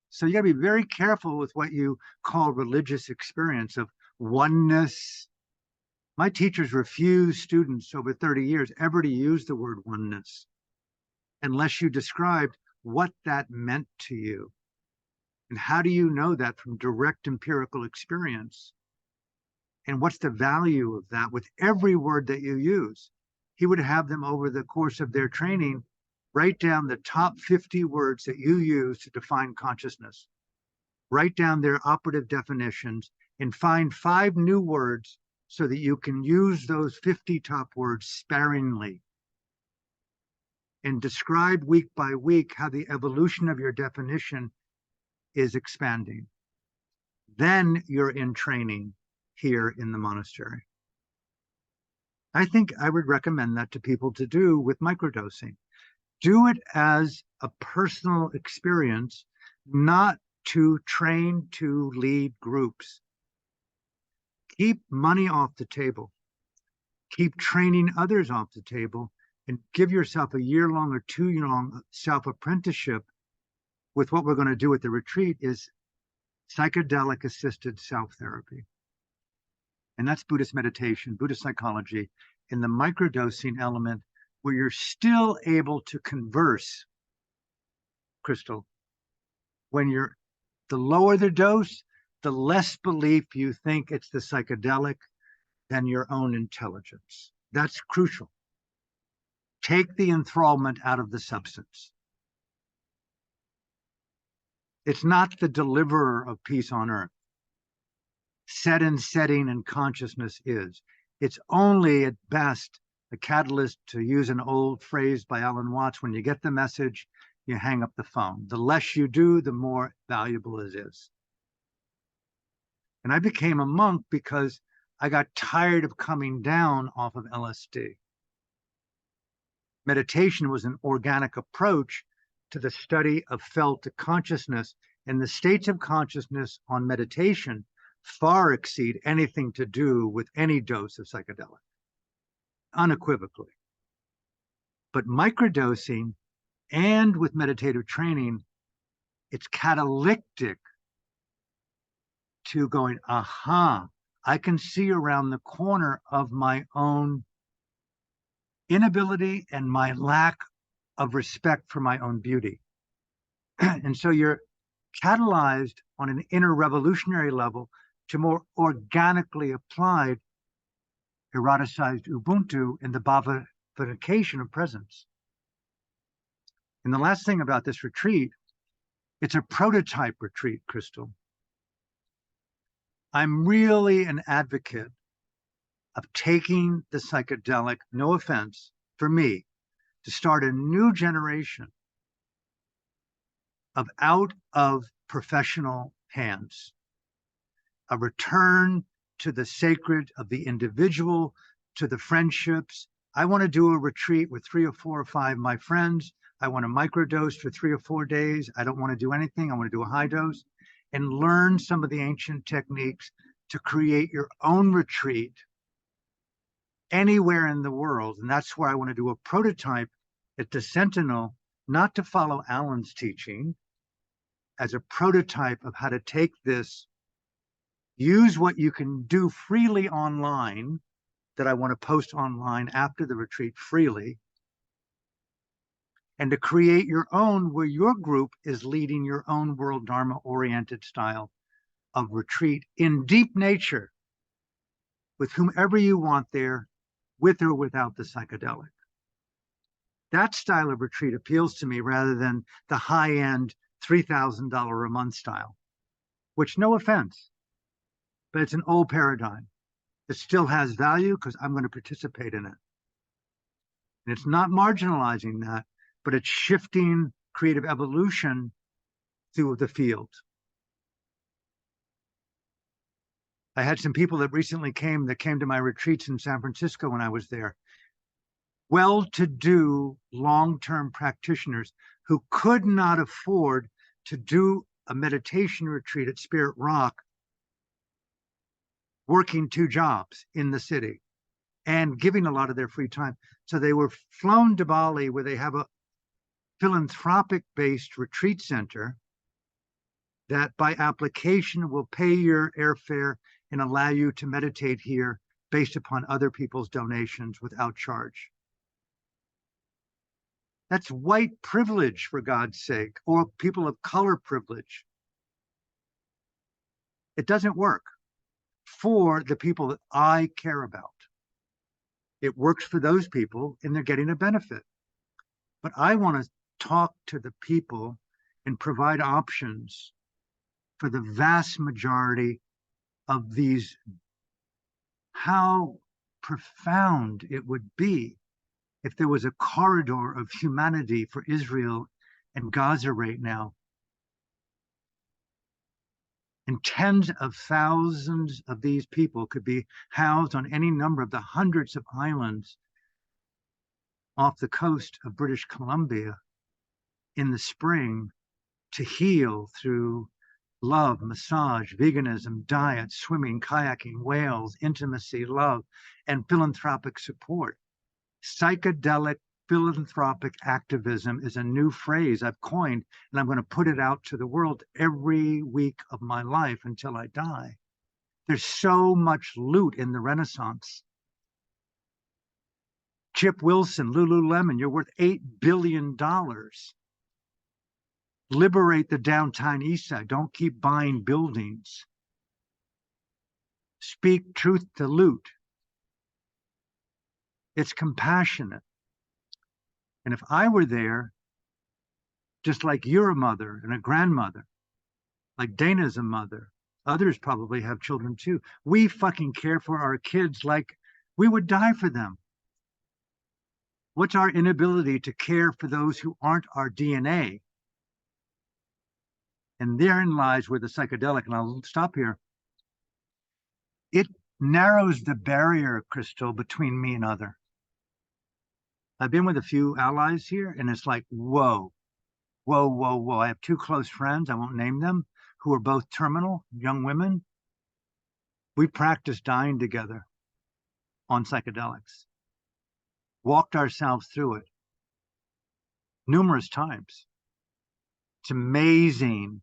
So you got to be very careful with what you call religious experience of oneness. My teachers refused students over 30 years ever to use the word oneness unless you described what that meant to you. And how do you know that from direct empirical experience? And what's the value of that with every word that you use? He would have them over the course of their training write down the top 50 words that you use to define consciousness. Write down their operative definitions and find 5 new words so that you can use those 50 top words sparingly. And describe week by week how the evolution of your definition is expanding. Then you're in training here in the monastery. I think I would recommend that to people to do with microdosing. Do it as a personal experience, not to train to lead groups. Keep money off the table. Keep training others off the table, and give yourself a year-long or 2-year-long self-apprenticeship with what we're going to do at the retreat is psychedelic-assisted self-therapy. And that's Buddhist meditation, Buddhist psychology, and the microdosing element where you're still able to converse, Crystal. When you're, the lower the dose, the less belief you think it's the psychedelic than your own intelligence. That's crucial. Take the enthrallment out of the substance. It's not the deliverer of peace on earth. Set and setting and consciousness is. It's only at best a catalyst, to use an old phrase by Alan Watts, when you get the message, you hang up the phone. The less you do, the more valuable it is. And I became a monk because I got tired of coming down off of LSD. Meditation was an organic approach to the study of felt consciousness, and the states of consciousness on meditation far exceed anything to do with any dose of psychedelic, unequivocally. But microdosing and with meditative training, it's catalytic to going, aha, I can see around the corner of my own inability and my lack of respect for my own beauty. And so you're catalyzed on an inner revolutionary level to more organically applied eroticized Ubuntu in the bhavification of presence. And the last thing about this retreat, it's a prototype retreat, Crystal. I'm really an advocate of taking the psychedelic, no offense, for me, to start a new generation of out of professional hands, a return to the sacred of the individual, to the friendships. I want to do a retreat with 3 or 4 or 5 of my friends. I want to microdose for 3 or 4 days. I don't want to do anything. I want to do a high dose and learn some of the ancient techniques to create your own retreat anywhere in the world. And that's where I want to do a prototype at the Sentinel, not to follow Alan's teaching, as a prototype of how to take this, use what you can do freely online, that I want to post online after the retreat freely, and to create your own, where your group is leading your own world Dharma oriented style of retreat in deep nature with whomever you want there, with or without the psychedelic. That style of retreat appeals to me rather than the high-end $3,000 a month style, which, no offense, but it's an old paradigm that still has value because I'm going to participate in it. And it's not marginalizing that, but it's shifting creative evolution through the field. I had some people that recently came to my retreats in San Francisco when I was there. Well-to-do long-term practitioners who could not afford to do a meditation retreat at Spirit Rock, working 2 jobs in the city and giving a lot of their free time. So they were flown to Bali, where they have a philanthropic-based retreat center that by application will pay your airfare and allow you to meditate here based upon other people's donations without charge. That's white privilege, for God's sake, or people of color privilege. It doesn't work for the people that I care about. It works for those people and they're getting a benefit. But I want to talk to the people and provide options for the vast majority of these. How profound it would be if there was a corridor of humanity for Israel and Gaza right now. And tens of thousands of these people could be housed on any number of the hundreds of islands off the coast of British Columbia in the spring to heal through love, massage, veganism, diet, swimming, kayaking, whales, intimacy, love, and philanthropic support. Psychedelic philanthropic activism is a new phrase I've coined, and I'm going to put it out to the world every week of my life until I die. There's so much loot in the Renaissance. Chip Wilson, Lululemon, you're worth $8 billion. Liberate the downtown east side. Don't keep buying buildings. Speak truth to loot. It's compassionate. And if I were there, just like you're a mother and a grandmother, like Dana's a mother, others probably have children too. We fucking care for our kids like we would die for them. What's our inability to care for those who aren't our DNA? And therein lies where the psychedelic, and I'll stop here, it narrows the barrier, Crystal, between me and other. I've been with a few allies here, and it's like, whoa, whoa, whoa, whoa. I have 2 close friends, I won't name them, who are both terminal, young women. We practiced dying together on psychedelics, walked ourselves through it numerous times. It's amazing.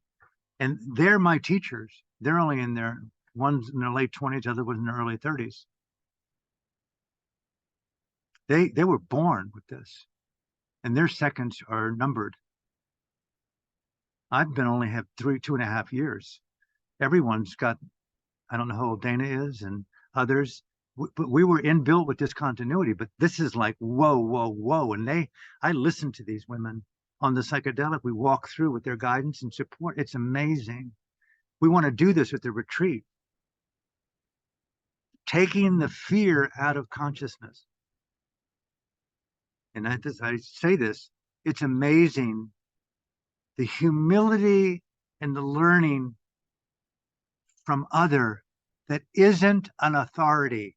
And they're my teachers. They're only in their, one's in their late 20s, the other was in their early 30s. They were born with this, and their seconds are numbered. I've been only have 2.5 years. Everyone's got, I don't know how old Dana is and others, but we were inbuilt with this continuity. But this is like, whoa, whoa, whoa. And I listen to these women on the psychedelic. We walk through with their guidance and support. It's amazing. We want to do this at the retreat. Taking the fear out of consciousness. And I say this, it's amazing the humility and the learning from other that isn't an authority.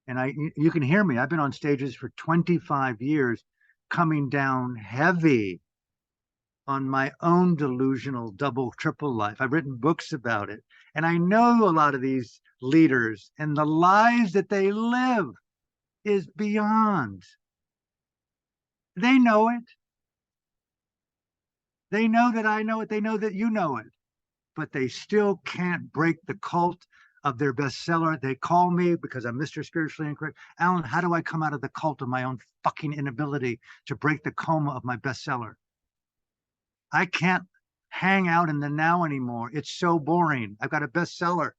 And you can hear me, I've been on stages for 25 years, coming down heavy on my own delusional double, triple life. I've written books about it. And I know a lot of these leaders, and the lives that they live is beyond. They know it. They know that I know it. They know that you know it. But they still can't break the cult of their bestseller. They call me because I'm Mr. Spiritually Incorrect. Alan, how do I come out of the cult of my own fucking inability to break the coma of my bestseller? I can't hang out in the now anymore. It's so boring. I've got a bestseller.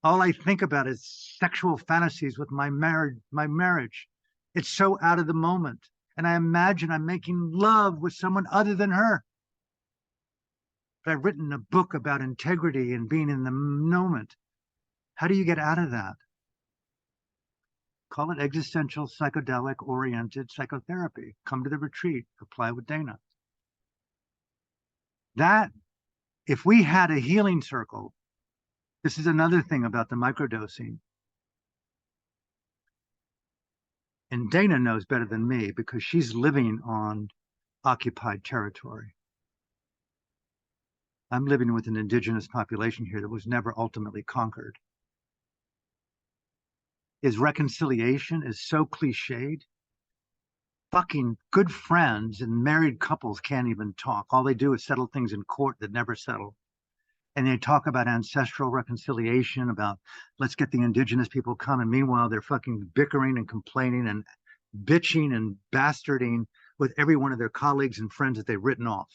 All I think about is sexual fantasies with my marriage. It's so out of the moment. And I imagine I'm making love with someone other than her. But I've written a book about integrity and being in the moment. How do you get out of that? Call it existential, psychedelic oriented psychotherapy. Come to the retreat, apply with Dana. That, if we had a healing circle, this is another thing about the microdosing. And Dana knows better than me because she's living on occupied territory. I'm living with an indigenous population here that was never ultimately conquered. Is reconciliation is so cliched. Fucking good friends and married couples can't even talk. All they do is settle things in court that never settle. And they talk about ancestral reconciliation, about let's get the indigenous people come. And meanwhile, they're fucking bickering and complaining and bitching and bastarding with every one of their colleagues and friends that they've written off.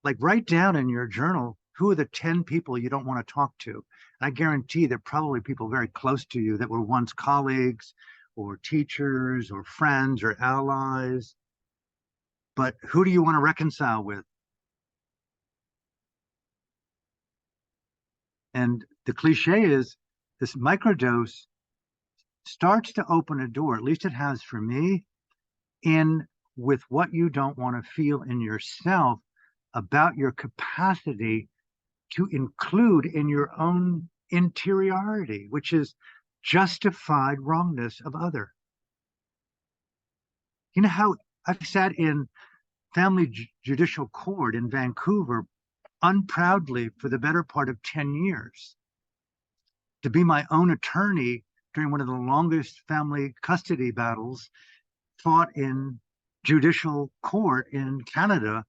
Like, write down in your journal, who are the 10 people you don't want to talk to? And I guarantee they're probably people very close to you that were once colleagues or teachers or friends or allies. But who do you want to reconcile with? And the cliche is this microdose starts to open a door, at least it has for me, in with what you don't want to feel in yourself about your capacity to include in your own interiority, which is justified wrongness of other. You know how I've sat in family judicial court in Vancouver unproudly for the better part of 10 years to be my own attorney during one of the longest family custody battles fought in judicial court in Canada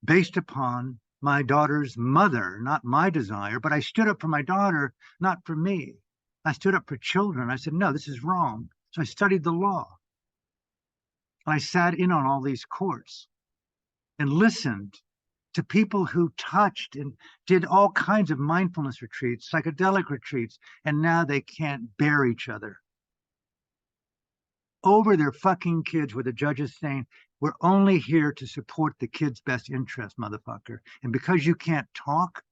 based upon my daughter's mother, not my desire, but I stood up for my daughter, not for me. I stood up for children. I said, no, this is wrong. So I studied the law. I sat in on all these courts and listened to people who touched and did all kinds of mindfulness retreats, psychedelic retreats, and now they can't bear each other over their fucking kids, where the judge is saying, we're only here to support the kid's best interest, motherfucker. And because you can't talk,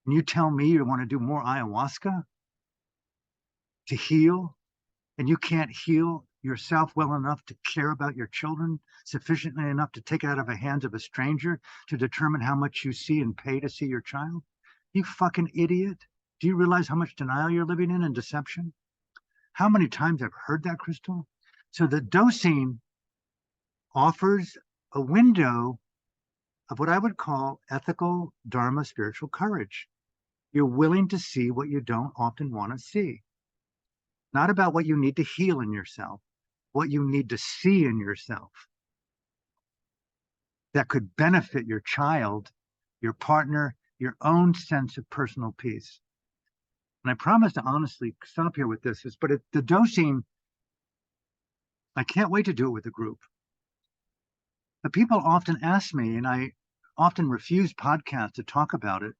and you tell me you want to do more ayahuasca to heal, and you can't heal yourself well enough to care about your children sufficiently enough to take it out of the hands of a stranger to determine how much you see and pay to see your child? You fucking idiot. Do you realize how much denial you're living in and deception? How many times I've heard that, Crystal? So the dosing offers a window of what I would call ethical dharma spiritual courage. You're willing to see what you don't often want to see. Not about what you need to heal in yourself, what you need to see in yourself that could benefit your child, your partner, your own sense of personal peace. And I promise to honestly stop here with this, but the dosing, I can't wait to do it with the group. But people often ask me, and I often refuse podcasts to talk about it.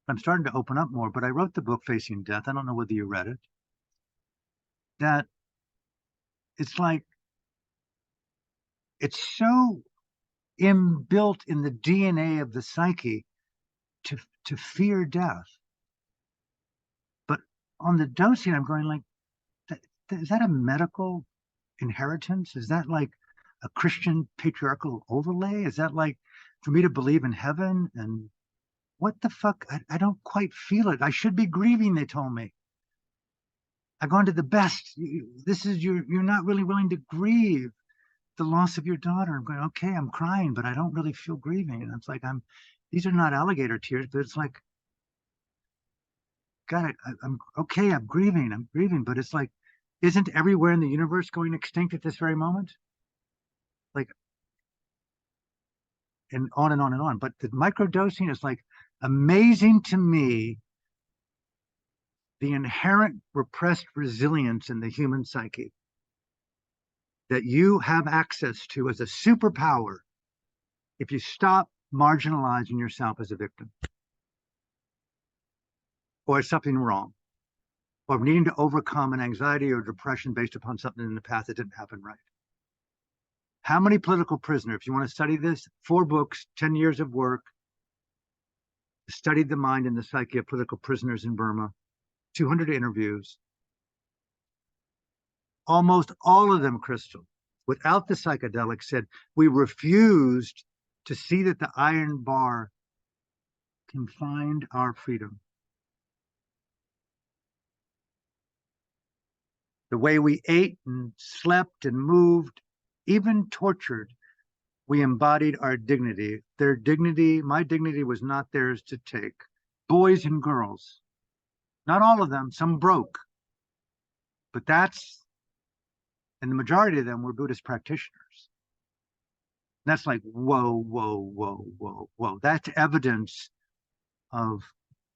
I'm starting to open up more, but I wrote the book Facing Death. I don't know whether you read it. That it's like, it's so inbuilt in the DNA of the psyche to fear death. But on the dosing, I'm going like, is that a medical inheritance? Is that like a Christian patriarchal overlay? Is that like for me to believe in heaven? And what the fuck? I don't quite feel it. I should be grieving, they told me. I've gone to the best. This is you're not really willing to grieve the loss of your daughter. I'm going, okay, I'm crying, but I don't really feel grieving. And it's like, these are not alligator tears, but it's like, God, I'm okay, I'm grieving, but it's like, isn't everywhere in the universe going extinct at this very moment? Like, and on and on and on. But the microdosing is like amazing to me, the inherent repressed resilience in the human psyche that you have access to as a superpower if you stop marginalizing yourself as a victim or something wrong or needing to overcome an anxiety or depression based upon something in the past that didn't happen right. How many political prisoners, if you want to study this, 4 books, 10 years of work, studied the mind and the psyche of political prisoners in Burma, 200 interviews. Almost all of them, Crystal, without the psychedelic, said, we refused to see that the iron bar confined our freedom. The way we ate and slept and moved, even tortured, we embodied our dignity. Their dignity, my dignity was not theirs to take. Boys and girls, not all of them, some broke. But and the majority of them were Buddhist practitioners. That's like, whoa, whoa, whoa, whoa, whoa. That's evidence of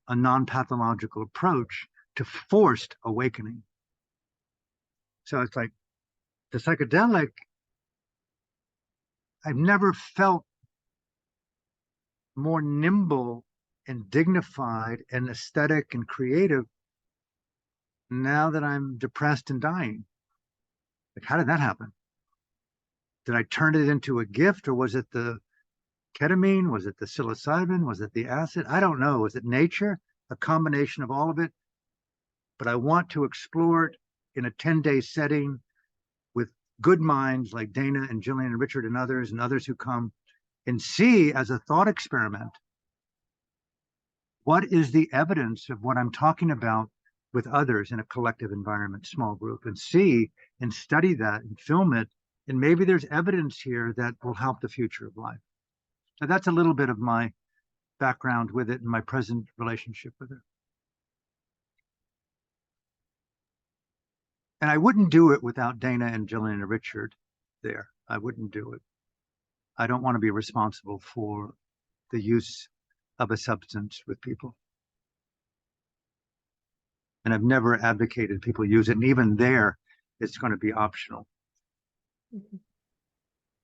a non-pathological approach to forced awakening. So it's like the psychedelic, I've never felt more nimble and dignified and aesthetic and creative now that I'm depressed and dying. Like, how did that happen? Did I turn it into a gift, or was it the ketamine? Was it the psilocybin? Was it the acid? I don't know. Was it nature? A combination of all of it. But I want to explore it in a 10-day setting with good minds like Dana and Jillian and Richard and others who come, and see as a thought experiment, what is the evidence of what I'm talking about with others in a collective environment, small group, and see and study that and film it. And maybe there's evidence here that will help the future of life. So that's a little bit of my background with it and my present relationship with it. And I wouldn't do it without Dana and Jillian and Richard there. I wouldn't do it. I don't want to be responsible for the use of a substance with people. And I've never advocated people use it. And even there, it's going to be optional. Mhm.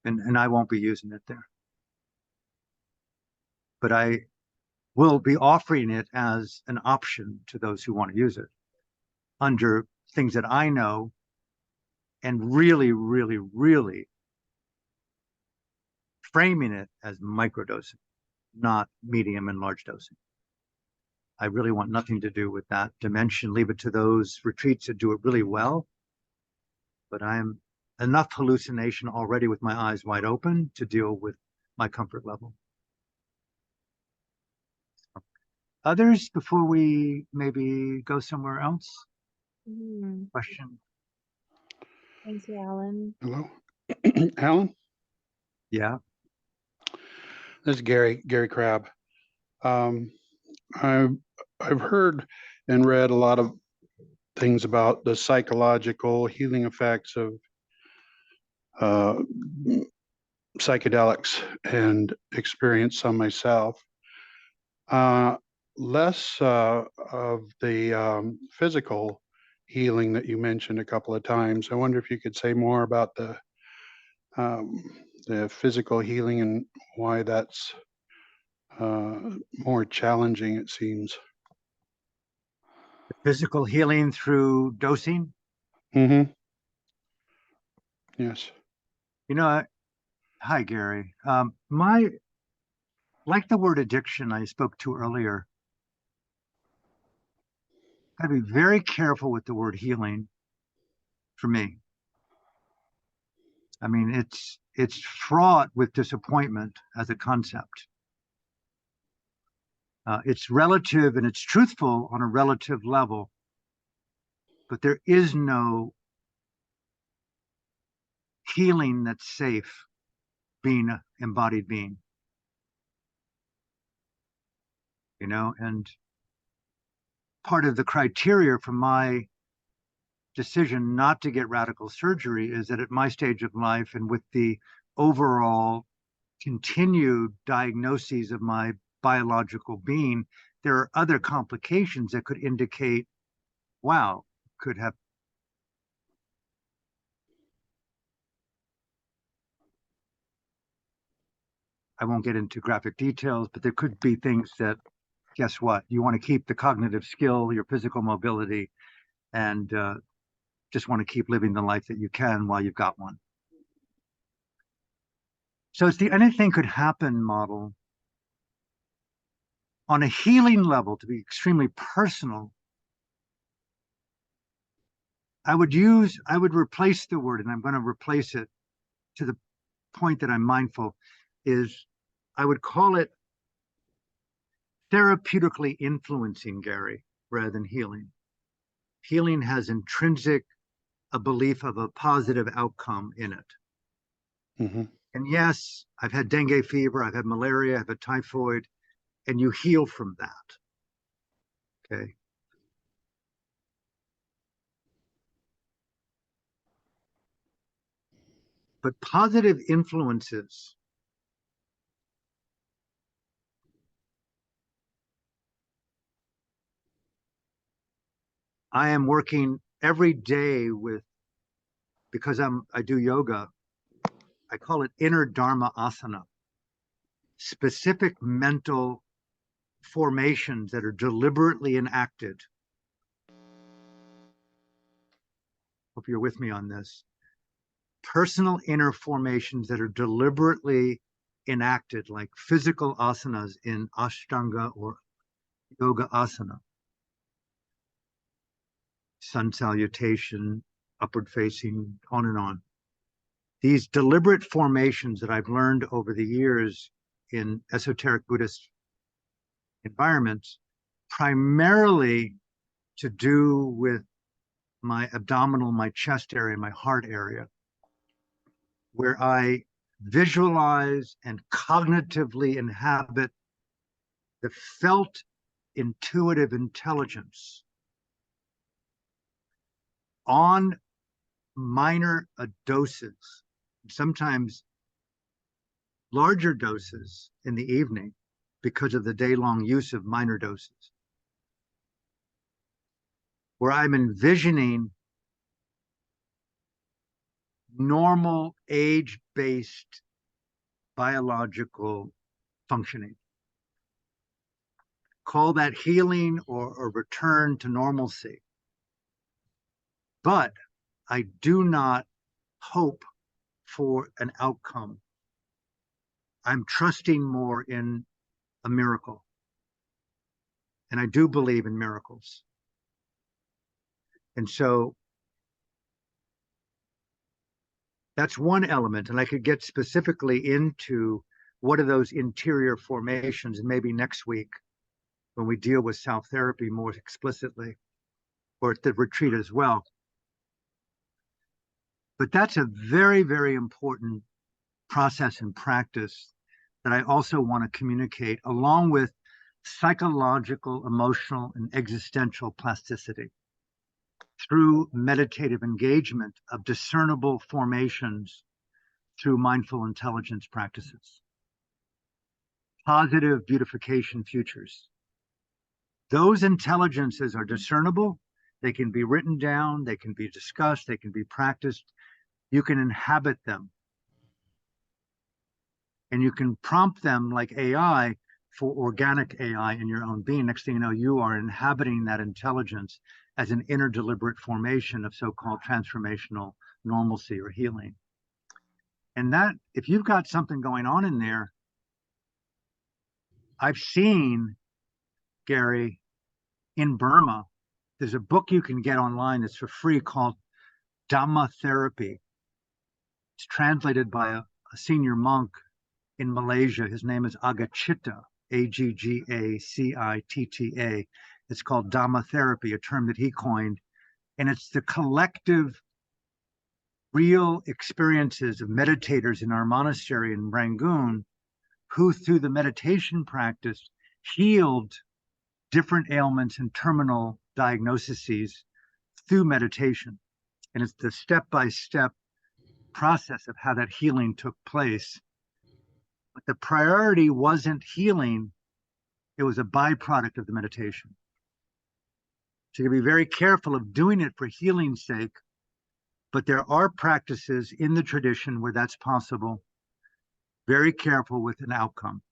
And I won't be using it there. But I will be offering it as an option to those who want to use it under things that I know, and really, really, really framing it as microdosing, not medium and large dosing. I really want nothing to do with that dimension. Leave it to those retreats that do it really well. But I'm enough hallucination already with my eyes wide open to deal with my comfort level. Others, before we maybe go somewhere else? Question? Thank you, Alan. Hello, Alan. Yeah. This is Gary Crabb. I've heard and read a lot of things about the psychological healing effects of psychedelics and experienced some myself. Less of the physical healing that you mentioned a couple of times. I wonder if you could say more about the physical healing and why that's more challenging, it seems. Physical healing through dosing? Mm-hmm. Yes. You know, hi, Gary. Like the word addiction I spoke to earlier, I'd be very careful with the word healing for me. I mean, it's fraught with disappointment as a concept. It's relative and it's truthful on a relative level, but there is no healing that's safe being an embodied being. You know, and part of the criteria for my decision not to get radical surgery is that at my stage of life and with the overall continued diagnoses of my biological being, there are other complications that could indicate, wow, could have. I won't get into graphic details, but there could be things that, guess what? You want to keep the cognitive skill, your physical mobility, and just want to keep living the life that you can while you've got one. So it's the anything could happen model. On a healing level, to be extremely personal, I would replace the word, and I'm going to replace it to the point that I'm mindful, is I would call it therapeutically influencing, Gary, rather than healing. Healing has intrinsic a belief of a positive outcome in it. Mm-hmm. And yes, I've had dengue fever, I've had malaria, I've had typhoid, and you heal from that. Okay. But positive influences I am working every day with, because I do yoga, I call it inner Dharma asana, specific mental formations that are deliberately enacted. Hope you're with me on this. Personal inner formations that are deliberately enacted, like physical asanas in Ashtanga or Yoga asana. Sun salutation, upward facing, on and on. These deliberate formations that I've learned over the years in esoteric Buddhist environments, primarily to do with my abdominal, my chest area, my heart area, where I visualize and cognitively inhabit the felt intuitive intelligence on minor doses, sometimes larger doses in the evening because of the day-long use of minor doses, where I'm envisioning normal age-based biological functioning. Call that healing or a return to normalcy. But I do not hope for an outcome. I'm trusting more in a miracle. And I do believe in miracles. And so that's one element. And I could get specifically into what are those interior formations, and maybe next week when we deal with self-therapy more explicitly, or at the retreat as well. But that's a very, very important process and practice that I also want to communicate, along with psychological, emotional, and existential plasticity through meditative engagement of discernible formations through mindful intelligence practices. Positive beautification futures. Those intelligences are discernible. They can be written down, they can be discussed, they can be practiced. You can inhabit them. And you can prompt them like AI for organic AI in your own being. Next thing you know, you are inhabiting that intelligence as an inner deliberate formation of so-called transformational normalcy or healing. And that, if you've got something going on in there, I've seen, Gary, in Burma, there's a book you can get online that's for free called Dhamma Therapy. It's translated by a senior monk in Malaysia. His name is Aggacitta, Aggacitta. It's called Dhamma Therapy, a term that he coined. And it's the collective real experiences of meditators in our monastery in Rangoon who, through the meditation practice, healed different ailments and terminal diagnoses through meditation. And it's the step-by-step process of how that healing took place. But the priority wasn't healing, it was a byproduct of the meditation. So you can be very careful of doing it for healing's sake, but there are practices in the tradition where that's possible. Very careful with an outcome,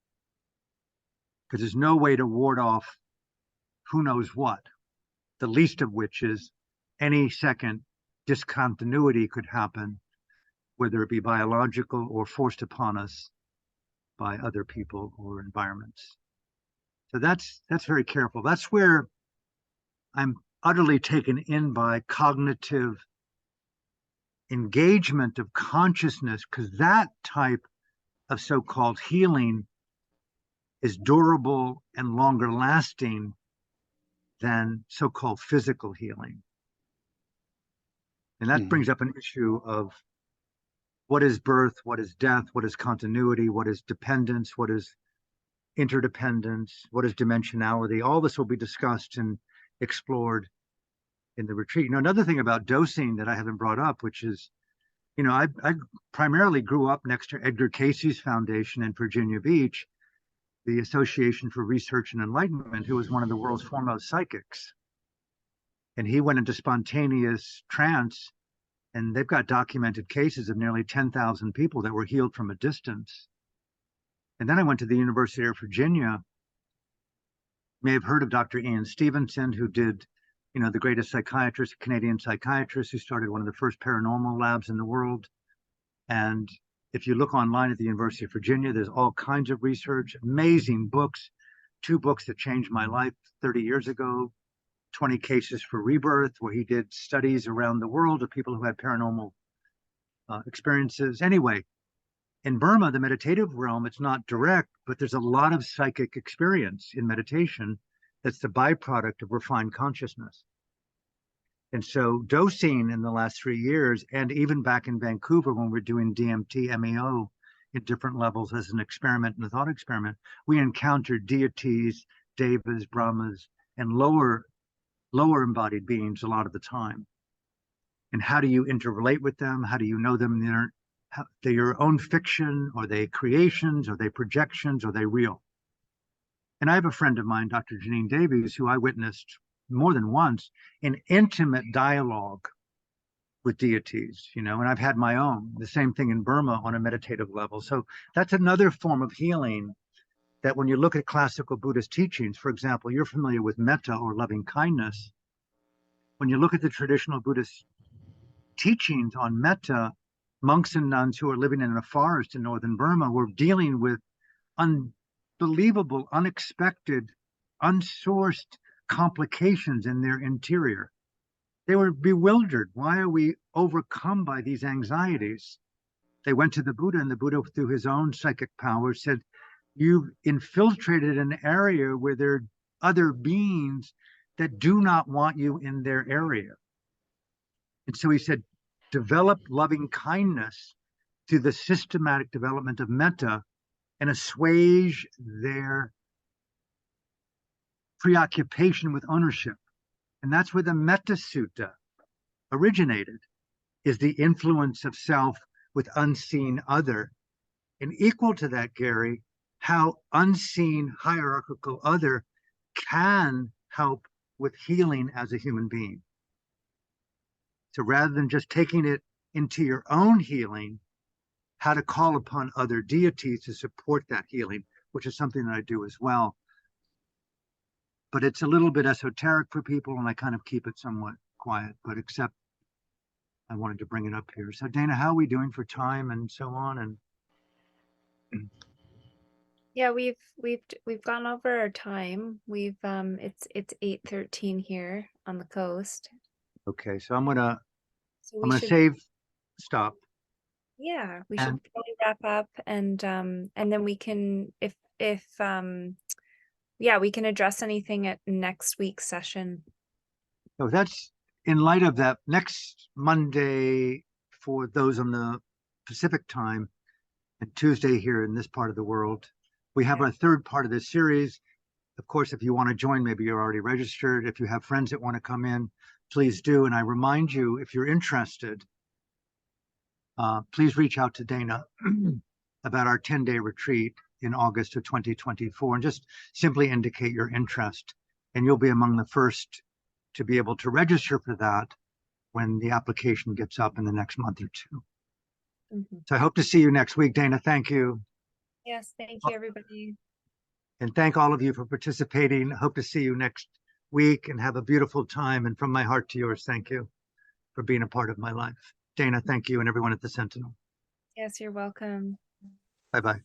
because there's no way to ward off who knows what, the least of which is any second discontinuity could happen, whether it be biological or forced upon us by other people or environments. So that's very careful. That's where I'm utterly taken in by cognitive engagement of consciousness, because that type of so-called healing is durable and longer lasting than so-called physical healing. And that brings up an issue of what is birth, what is death, what is continuity, what is dependence, what is interdependence, what is dimensionality. All this will be discussed and explored in the retreat. You know, another thing about dosing that I haven't brought up, which is, you know, I primarily grew up next to Edgar Cayce's foundation in Virginia Beach, the Association for Research and Enlightenment, who was one of the world's foremost psychics. And he went into spontaneous trance, and they've got documented cases of nearly 10,000 people that were healed from a distance. And then I went to the University of Virginia. You may have heard of Dr. Ian Stevenson, who did, you know, the greatest psychiatrist, Canadian psychiatrist, who started one of the first paranormal labs in the world. And if you look online at the University of Virginia, there's all kinds of research, amazing books, 2 books that changed my life 30 years ago, 20 Cases for Rebirth, where he did studies around the world of people who had paranormal experiences. Anyway, in Burma, the meditative realm, it's not direct, but there's a lot of psychic experience in meditation that's the byproduct of refined consciousness. And so dosing in the last 3 years, and even back in Vancouver when we're doing DMT, MEO at different levels as an experiment and a thought experiment, we encountered deities, devas, brahmas, and lower embodied beings a lot of the time. And how do you interrelate with them? How do you know them? They're your own fiction, or they creations, or they projections, or they real? And I have a friend of mine, Dr. Janine Davies, who I witnessed more than once in intimate dialogue with deities, you know, and I've had my own, the same thing in Burma on a meditative level. So that's another form of healing that when you look at classical Buddhist teachings, for example, you're familiar with metta or loving kindness. When you look at the traditional Buddhist teachings on metta, monks and nuns who are living in a forest in northern Burma were dealing with unbelievable, unexpected, unsourced complications in their interior. They were bewildered. Why are we overcome by these anxieties? They went to the Buddha, and the Buddha, through his own psychic power, said, you've infiltrated an area where there are other beings that do not want you in their area. And so he said, develop loving kindness through the systematic development of metta and assuage their preoccupation with ownership. And that's where the Metta Sutta originated, is the influence of self with unseen other. And equal to that, Gary, how unseen hierarchical other can help with healing as a human being. So rather than just taking it into your own healing, how to call upon other deities to support that healing, which is something that I do as well. But it's a little bit esoteric for people, and I kind of keep it somewhat quiet, but except I wanted to bring it up here. So Dana, how are we doing for time and so on? And Yeah, we've gone over our time. It's 8:13 here on the coast. okay, so I'm gonna So we should, save stop. yeah, we And should probably wrap up, and then we can, if yeah, we can address anything at next week's session. so that's in light of that next Monday for those on the Pacific time, and Tuesday here in this part of the world. We have our third part of this series. Of course, if you want to join, maybe you're already registered. If you have friends that want to come in, please do. And I remind you, if you're interested, please reach out to Dana about our 10-day retreat in August of 2024, and just simply indicate your interest. And you'll be among the first to be able to register for that when the application gets up in the next month or two. So I hope to see you next week. Dana, thank you. Yes, thank you, everybody. And thank all of you for participating. Hope to see you next week and have a beautiful time. And from my heart to yours, thank you for being a part of my life. Dana, thank you, and everyone at the Sentinel. Yes, you're welcome. Bye-bye.